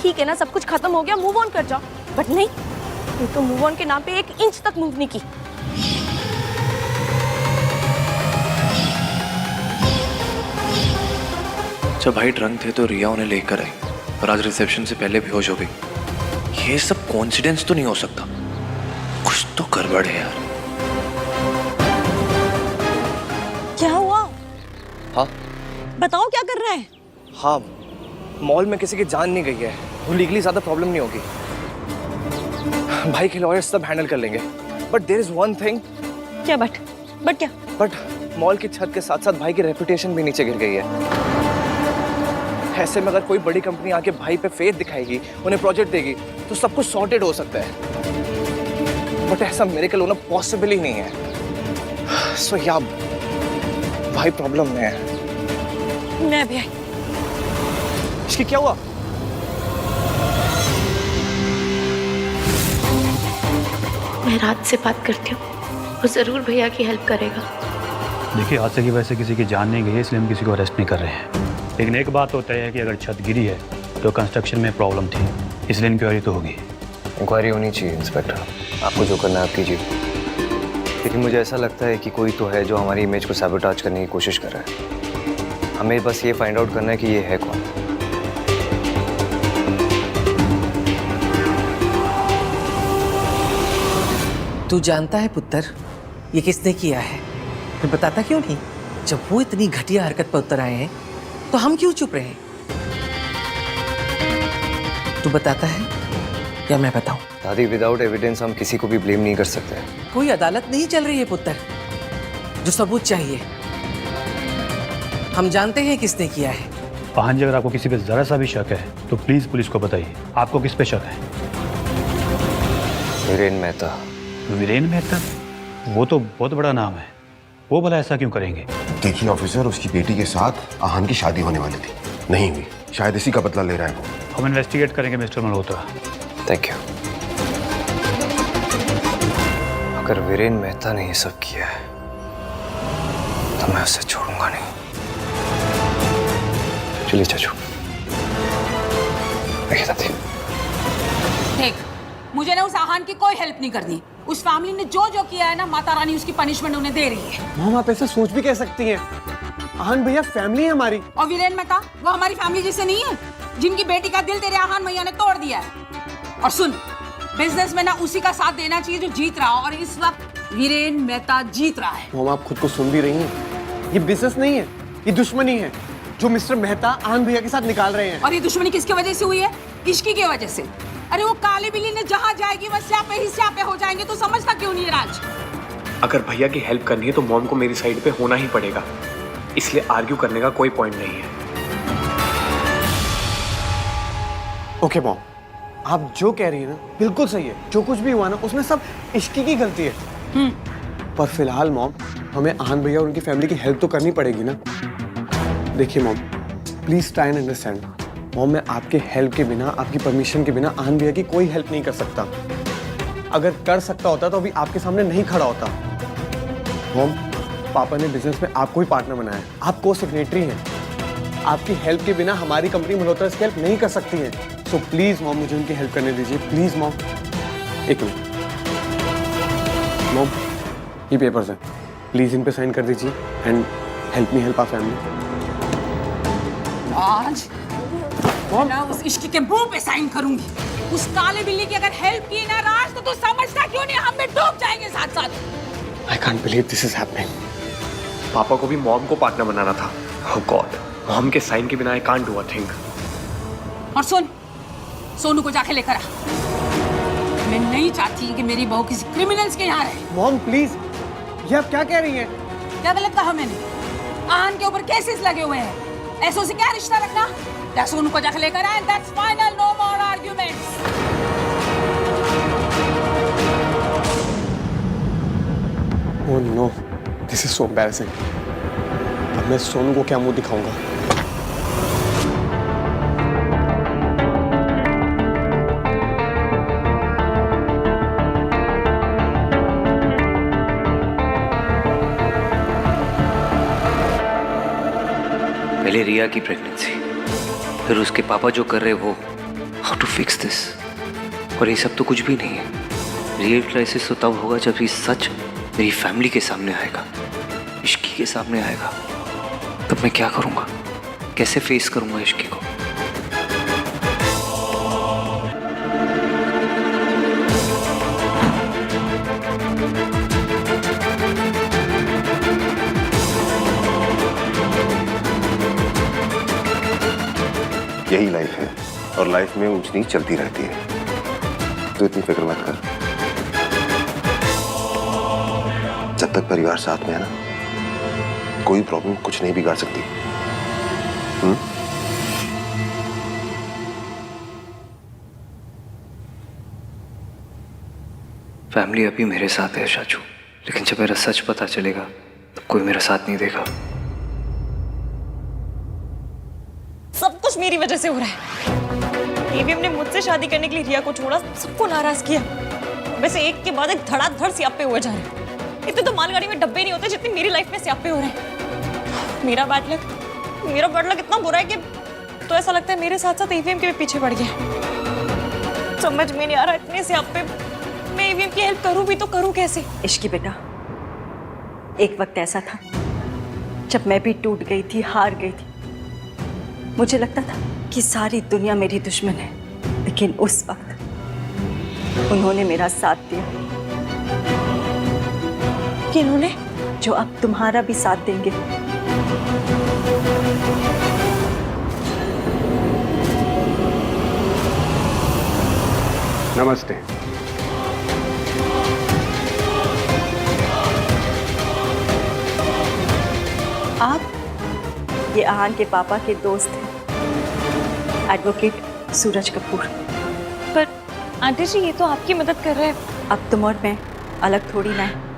ठीक है ना, सब कुछ खत्म हो गया, मूव ऑन कर जाओ। बट नहीं, ये तो मूव ऑन के नाम पे 1 इंच तक मूव नहीं की। जब भाई ड्रंक थे तो रिया उन्हें लेकर आई और आज रिसेप्शन से पहले बेहोश हो गई। ये सब कोइंसिडेंस तो नहीं हो सकता, कुछ तो गड़बड़ है यार। क्या हुआ? हाँ बताओ, क्या कर रहा है? हाँ, मॉल में किसी की जान नहीं गई है, वो लीगली ज्यादा प्रॉब्लम नहीं होगी। भाई के लॉयर्स सब हैंडल कर लेंगे। But there is one thing. क्या बट क्या? बट मॉल की छत के साथ साथ भाई की रेपुटेशन भी नीचे गिर गई है। ऐसे में अगर कोई बड़ी कंपनी आके भाई पे फेथ दिखाएगी, उन्हें प्रोजेक्ट देगी, तो सब कुछ सॉर्टेड हो सकता है। बट ऐसा मेरेकल होना पॉसिबल ही नहीं है। सो या भाई प्रॉब्लम में है। मैं भी आई। इसकी क्या हुआ? मैं रात से बात करती हूँ, वो जरूर भैया की हेल्प करेगा। देखिए, हादसे की वजह से किसी की जान नहीं गई है, इसलिए हम किसी को अरेस्ट नहीं कर रहे हैं। लेकिन एक बात होता है कि अगर छत गिरी है तो कंस्ट्रक्शन में प्रॉब्लम थी, इसलिए इंक्वायरी तो होगी। इंक्वायरी होनी चाहिए इंस्पेक्टर, आपको जो करना है आप कीजिए। लेकिन मुझे ऐसा लगता है कि कोई तो है जो हमारी इमेज को सैबोटाज करने की कोशिश कर रहा है। हमें बस ये फाइंड आउट करना है कि ये है कौन। तू जानता है पुत्र, ये किसने किया है? फिर बताता क्यों नहीं? जब वो इतनी घटिया हरकत पर उतर आए हैं तो हम क्यों चुप रहे? तू बताता है या मैं बताऊं? दादी, विदाउट एविडेंस हम किसी को भी ब्लेम नहीं कर सकते। कोई अदालत नहीं चल रही है पुत्र, जो सबूत चाहिए। हम जानते हैं किसने किया है। हाँ जी, अगर आपको किसी पे जरा सा भी शक है तो प्लीज पुलिस को बताइए। आपको किस पे शक है? वीरेन मेहता। वीरेन मेहता? वो तो बहुत बड़ा नाम है, वो भला ऐसा क्यों करेंगे? देखिए ऑफिसर, उसकी बेटी के साथ आहन की शादी होने वाली थी, नहीं हुई। शायद इसी का बदला ले रहा है वो। हम इन्वेस्टिगेट करेंगे मिस्टर मल्होत्रा। Thank you. अगर वीरेन मेहता ने ये सब किया है तो मैं उसे छोड़ूंगा नहीं। चलिए चाचू। देख, मुझे ना उस आहन की कोई हेल्प नहीं करनी। उस फैमिली ने जो जो किया है ना, माता रानी उसकी पनिशमेंट उन्हें दे रही है। मॉम, आप ऐसा सोच भी कह सकती हैं? आहन भैया फैमिली है हमारी। और वीरेन मेहता वो हमारी फैमिली जैसे नहीं है, जिनकी बेटी का दिल तेरे आहन भैया ने तोड़ दिया है। और सुन, बिजनेस में ना उसी का साथ देना चाहिए जो जीत रहा हो, और इस वक्त वीरेन मेहता जीत रहा है। मॉम, आप खुद को सुन भी रही हैं? ये बिजनेस नहीं है, ये दुश्मनी है जो मिस्टर मेहता आहन भैया के साथ निकाल रहे हैं। और ये दुश्मनी किसकी वजह से हुई है? इश्की की वजह से। अरे वो काली बिल्ली ने जहाँ जाएगी वह स्यापे ही स्यापे हो जाएंगे, तो समझता क्यों नहीं है राज? अगर भैया की हेल्प करनी है तो मॉम को मेरी साइड पे होना ही पड़ेगा, इसलिए आर्ग्यू करने का कोई पॉइंट नहीं है। ओके मॉम, आप जो कह रही है ना बिल्कुल सही है। जो कुछ भी हुआ ना उसमें सब इश्की की गलती है। पर फिलहाल मॉम, हमें आहन भैया और उनकी फैमिली की हेल्प तो करनी पड़ेगी ना। देखिए mom, please try and understand. Mom, मैं आपके हेल्प के बिना, आपकी परमिशन के बिना आहन भैया की कोई हेल्प नहीं कर सकता। अगर कर सकता होता तो अभी आपके सामने नहीं खड़ा होता। मॉम, पापा ने बिजनेस में आपको ही पार्टनर बनाया है, आप को सेक्रेटरी हैं। आपकी हेल्प के बिना हमारी कंपनी मल्होत्रा इसकी हेल्प नहीं कर सकती है। सो प्लीज मॉम, मुझे उनकी हेल्प करने दीजिए प्लीज मॉम। एक मिनट मॉम, ये पेपर्स हैं, प्लीज इन पे साइन कर दीजिए and help me help our family. आज मैं उस इश्की के मुंह पे साइन करूंगी। उस काले बिल्ली की अगर हेल्प की ना राज, तो तू समझता क्यों नहीं हम भी डूब जाएंगे साथ साथ। I can't believe this is happening. पापा को भी मॉम को पार्टनर बनाना था। Oh God, मॉम के साइन के बिना I can't do a thing. और सुन, सोनू को जाके लेकर आ। मैं नहीं चाहती कि मेरी बहू किसी क्रिमिनल्स के यहाँ रहे। मॉम प्लीज, ये आप क्या कह रही हैं? क्या गलत कहा मैंने? आहान के ऊपर केसेस लगे हुए हैं, ऐसों से क्या रिश्ता रखना? जैसे उनको जाकर लेकर आए, that's final, no more arguments. Oh no, this is so embarrassing. अब मैं सोनू को क्या मुंह दिखाऊंगा? पहले रिया की प्रेगनेंसी, फिर उसके पापा जो कर रहे वो, हाउ टू फिक्स दिस? और ये सब तो कुछ भी नहीं है। रियल क्राइसिस तो तब होगा जब ये सच मेरी फैमिली के सामने आएगा, इश्की के सामने आएगा। तब मैं क्या करूंगा? कैसे फेस करूंगा इश्की को? यही लाइफ है और लाइफ में ऊंच नीच चलती रहती है, तो इतनी फिक्र मत कर। जब तक परिवार साथ में है ना, कोई प्रॉब्लम कुछ नहीं बिगाड़ सकती। फैमिली अभी मेरे साथ है शाचू, लेकिन जब मेरा सच पता चलेगा तब कोई मेरा साथ नहीं देगा। सब कुछ मेरी वजह से हो रहा है। एवीएम ने मुझसे शादी करने के लिए रिया को छोड़ा, सबको नाराज किया। वैसे एक के बाद एक धड़ाधड़ सियापे हुए जा रहे हैं। इतने तो मालगाड़ी में डब्बे नहीं होते जितने मेरी लाइफ में सियापे हो रहे हैं। मेरा बैड लक इतना बुरा है कि तो ऐसा लगता है मेरे साथ साथ एवीएम के भी पीछे पड़ गया। समझ में नहीं आ रहा, इतने सियापे मैं एवीएम की हेल्प करूं भी तो करूं कैसे? इश्की बेटा, एक वक्त ऐसा था जब मैं भी टूट गई थी, हार गई थी। मुझे लगता था कि सारी दुनिया मेरी दुश्मन है, लेकिन उस वक्त उन्होंने मेरा साथ दिया। किन्होंने? जो अब तुम्हारा भी साथ देंगे। नमस्ते। आप ये आहान के पापा के दोस्त हैं, एडवोकेट सूरज कपूर। पर आंटी जी, ये तो आपकी मदद कर रहे हैं। अब तुम और मैं अलग थोड़ी ना है।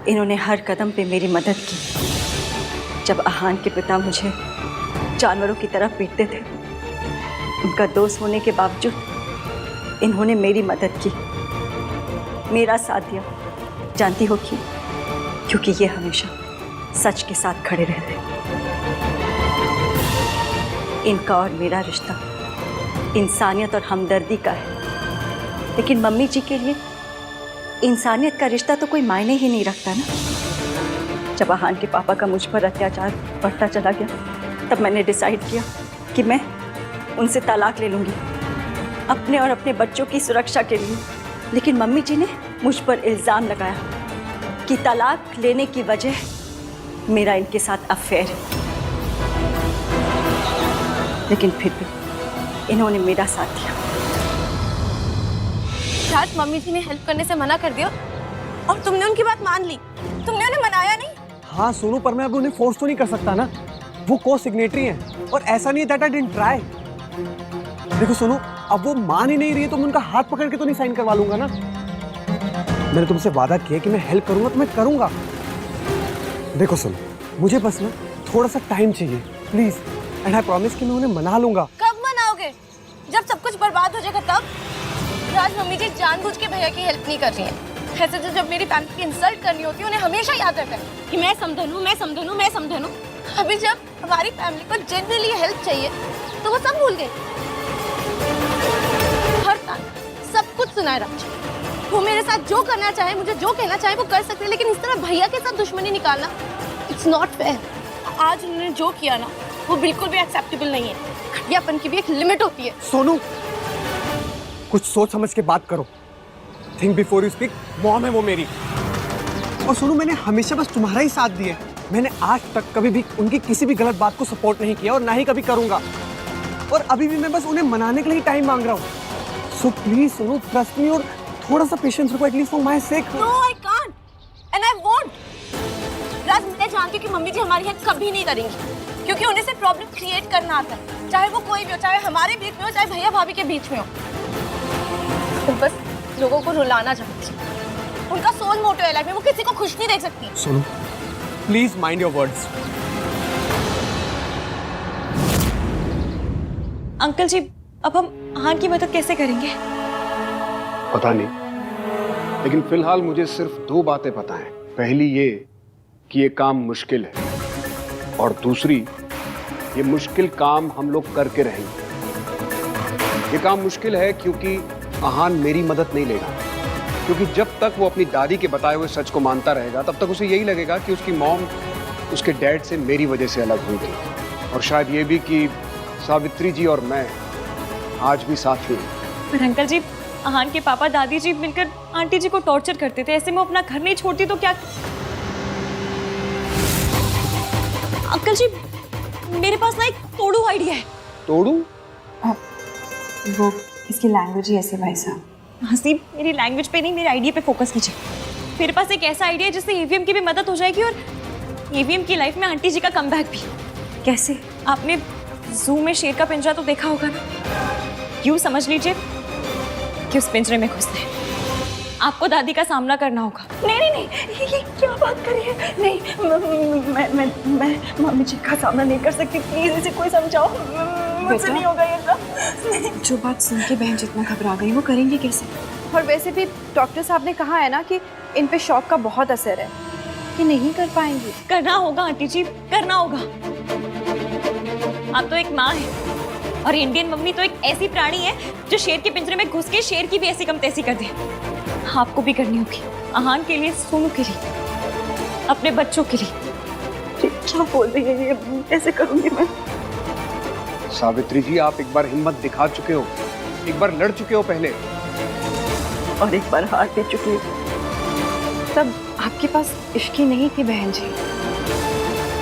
इन्होंने हर कदम पे मेरी मदद की। जब आहान के पिता मुझे जानवरों की तरह पीटते थे, उनका दोस्त होने के बावजूद इन्होंने मेरी मदद की, मेरा साथ दिया। जानती हो क्यों? क्योंकि ये हमेशा सच के साथ खड़े रहते हैं। इनका और मेरा रिश्ता इंसानियत और हमदर्दी का है, लेकिन मम्मी जी के लिए इंसानियत का रिश्ता तो कोई मायने ही नहीं रखता ना। जब आहान के पापा का मुझ पर अत्याचार बढ़ता चला गया, तब मैंने डिसाइड किया कि मैं उनसे तलाक ले लूँगी, अपने और अपने बच्चों की सुरक्षा के लिए। लेकिन मम्मी जी ने मुझ पर इल्ज़ाम लगाया कि तलाक लेने की वजह मेरा इनके साथ अफेयर है। लेकिन फिर भी इन्होंने मेरा साथ दिया। आज मम्मी जी ने हेल्प करने से मना कर दिया और तुमने उनकी बात मान ली। तुमने उन्हें मनाया नहीं? हाँ सोनू, पर मैं अब उन्हें फोर्स तो नहीं कर सकता ना। वो को सिग्नेटरी हैं और ऐसा नहीं दैट आई डिडंट ट्राई। देखो सोनू, अब वो मान ही नहीं रही है तो मैं उनका हाथ पकड़ के तो नहीं साइन करवा लूंगा ना। मैंने तुमसे वादा किया कि मैं हेल्प करूंगा तो मैं करूंगा। देखो सुनो, मुझे बस ना थोड़ा सा टाइम चाहिए प्लीज, एंड आई प्रॉमिस कि मैं उन्हें मना लूंगा। कब मनाओगे? जब सब कुछ बर्बाद हो जाएगा तब? राज, मम्मी जी जानबूझ के भैया की हेल्प नहीं कर रही है। ऐसे तो जब मेरी फैमिली की इंसल्ट करनी होती है, उन्हें हमेशा याद रहता है कि मैं समधन हूँ, मैं समधन हूँ, मैं समधन हूँ। अभी जब हमारी फैमिली को जनरली हेल्प चाहिए तो वो सब भूल गए। हर साल सब कुछ सुनाए राज। वो मेरे साथ जो करना चाहे, मुझे जो कहना चाहे वो कर सकते हैं, लेकिन इस तरह भैया के साथ दुश्मनी निकालना इट्स नॉट फेयर। आज उन्होंने जो किया ना, वो बिल्कुल भी एक्सेप्टेबल नहीं है। घटियापन की भी एक लिमिट होती है। सोनू, कुछ सोच समझ के बात करो। Think before you speak. Mom है वो मेरी। और सोनू, मैंने हमेशा बस तुम्हारा ही साथ दिया। मैंने आज तक कभी भी उनकी किसी भी गलत बात को सपोर्ट नहीं किया और ना ही कभी करूंगा। और अभी भी मैं बस उन्हें मनाने के लिए टाइम मांग रहा हूँ। So please Sonu, trust me और थोड़ा सा पेशेंस रखो, at least for my sake. No I can't. And I won't. Raj, मैं जानती हूँ कि मम्मी जी हमारी हेल्प कभी नहीं करेंगी, क्योंकि उन्हें सिर्फ प्रॉब्लम क्रिएट करना आता है, चाहे वो कोई भी हो, चाहे हमारे बीच में हो, चाहे भैया भाभी के बीच में हो। वो बस लोगों को रुलाना चाहती है, उनका सोल मोटो है लाइफ में, वो किसी को खुश नहीं देख सकती। सुनो, please mind your words. Uncle ji, अब हम आहान की मदद कैसे करेंगे? पता नहीं, लेकिन फिलहाल मुझे सिर्फ 2 बातें पता हैं। पहली ये कि ये काम मुश्किल है, और दूसरी, ये मुश्किल काम हम लोग करके रहेंगे। ये काम मुश्किल है क्योंकि आहान मेरी मदद नहीं लेगा, क्योंकि जब तक वो अपनी दादी के बताए हुए सच को मानता रहेगा तब तक उसे यही लगेगा कि उसकी मॉम उसके डैड से मेरी वजह से अलग हुई थी, और शायद ये भी कि सावित्री जी और मैं आज भी साथ ही हैं। पर अंकल जी, आहान के पापा दादी जी मिलकर आंटी जी को टॉर्चर करते थे, ऐसे में वो अपना घर नहीं छोड़ती तो क्या? अंकल जी, मेरे पास ना एक तोड़ू आइडिया है। तोड़ू? वो इसकी लैंग्वेज ही ऐसे भाई साहब। हसीब, मेरी लैंग्वेज पे नहीं, मेरे आइडिया पे फोकस कीजिए। मेरे पास एक ऐसा आइडिया है जिससे ईवीएम की भी मदद हो जाएगी और ईवीएम की लाइफ में आंटी जी का कमबैक भी। कैसे? आपने जू में शेर का पिंजरा तो देखा होगा ना? यूं समझ लीजिए कि उस पिंजरे में घुसते हैं, आपको दादी का सामना करना होगा। नहीं नहीं नहीं, ये क्या बात कर रही है? नहीं, मैं मम्मी जी का सामना नहीं कर सकती, प्लीज इसे कोई समझाओ, मुझसे नहीं होगा ये सब। जो बात सुन के बहन जितना घबरा गई, वो करेंगे कैसे? और वैसे भी डॉक्टर साहब ने कहा है ना कि इन पे शॉक का बहुत असर है, कि नहीं कर पाएंगी। करना होगा आंटी जी, करना होगा। आप तो एक माँ है, और इंडियन मम्मी तो एक ऐसी प्राणी है जो शेर के पिंजरे में घुस के शेर की भी ऐसी कम तैसी कर दे। आपको भी करनी होगी, आहान के लिए, सोनू के लिए, अपने बच्चों के लिए। क्या बोल रही है ये? ऐसे करूंगी मैं? सावित्री जी, आप एक बार हिम्मत दिखा चुके हो, एक बार लड़ चुके हो पहले, और एक बार हार दे चुकी हूँ। तब आपके पास इश्की नहीं थी बहन जी।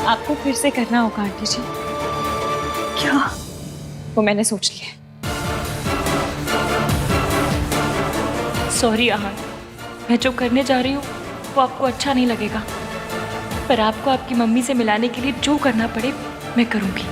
आपको फिर से करना होगा आंटी जी। क्या? वो मैंने सोच लिया है। सॉरी आहान, मैं जो करने जा रही हूँ वो आपको अच्छा नहीं लगेगा, पर आपको आपकी मम्मी से मिलाने के लिए जो करना पड़े मैं करूँगी।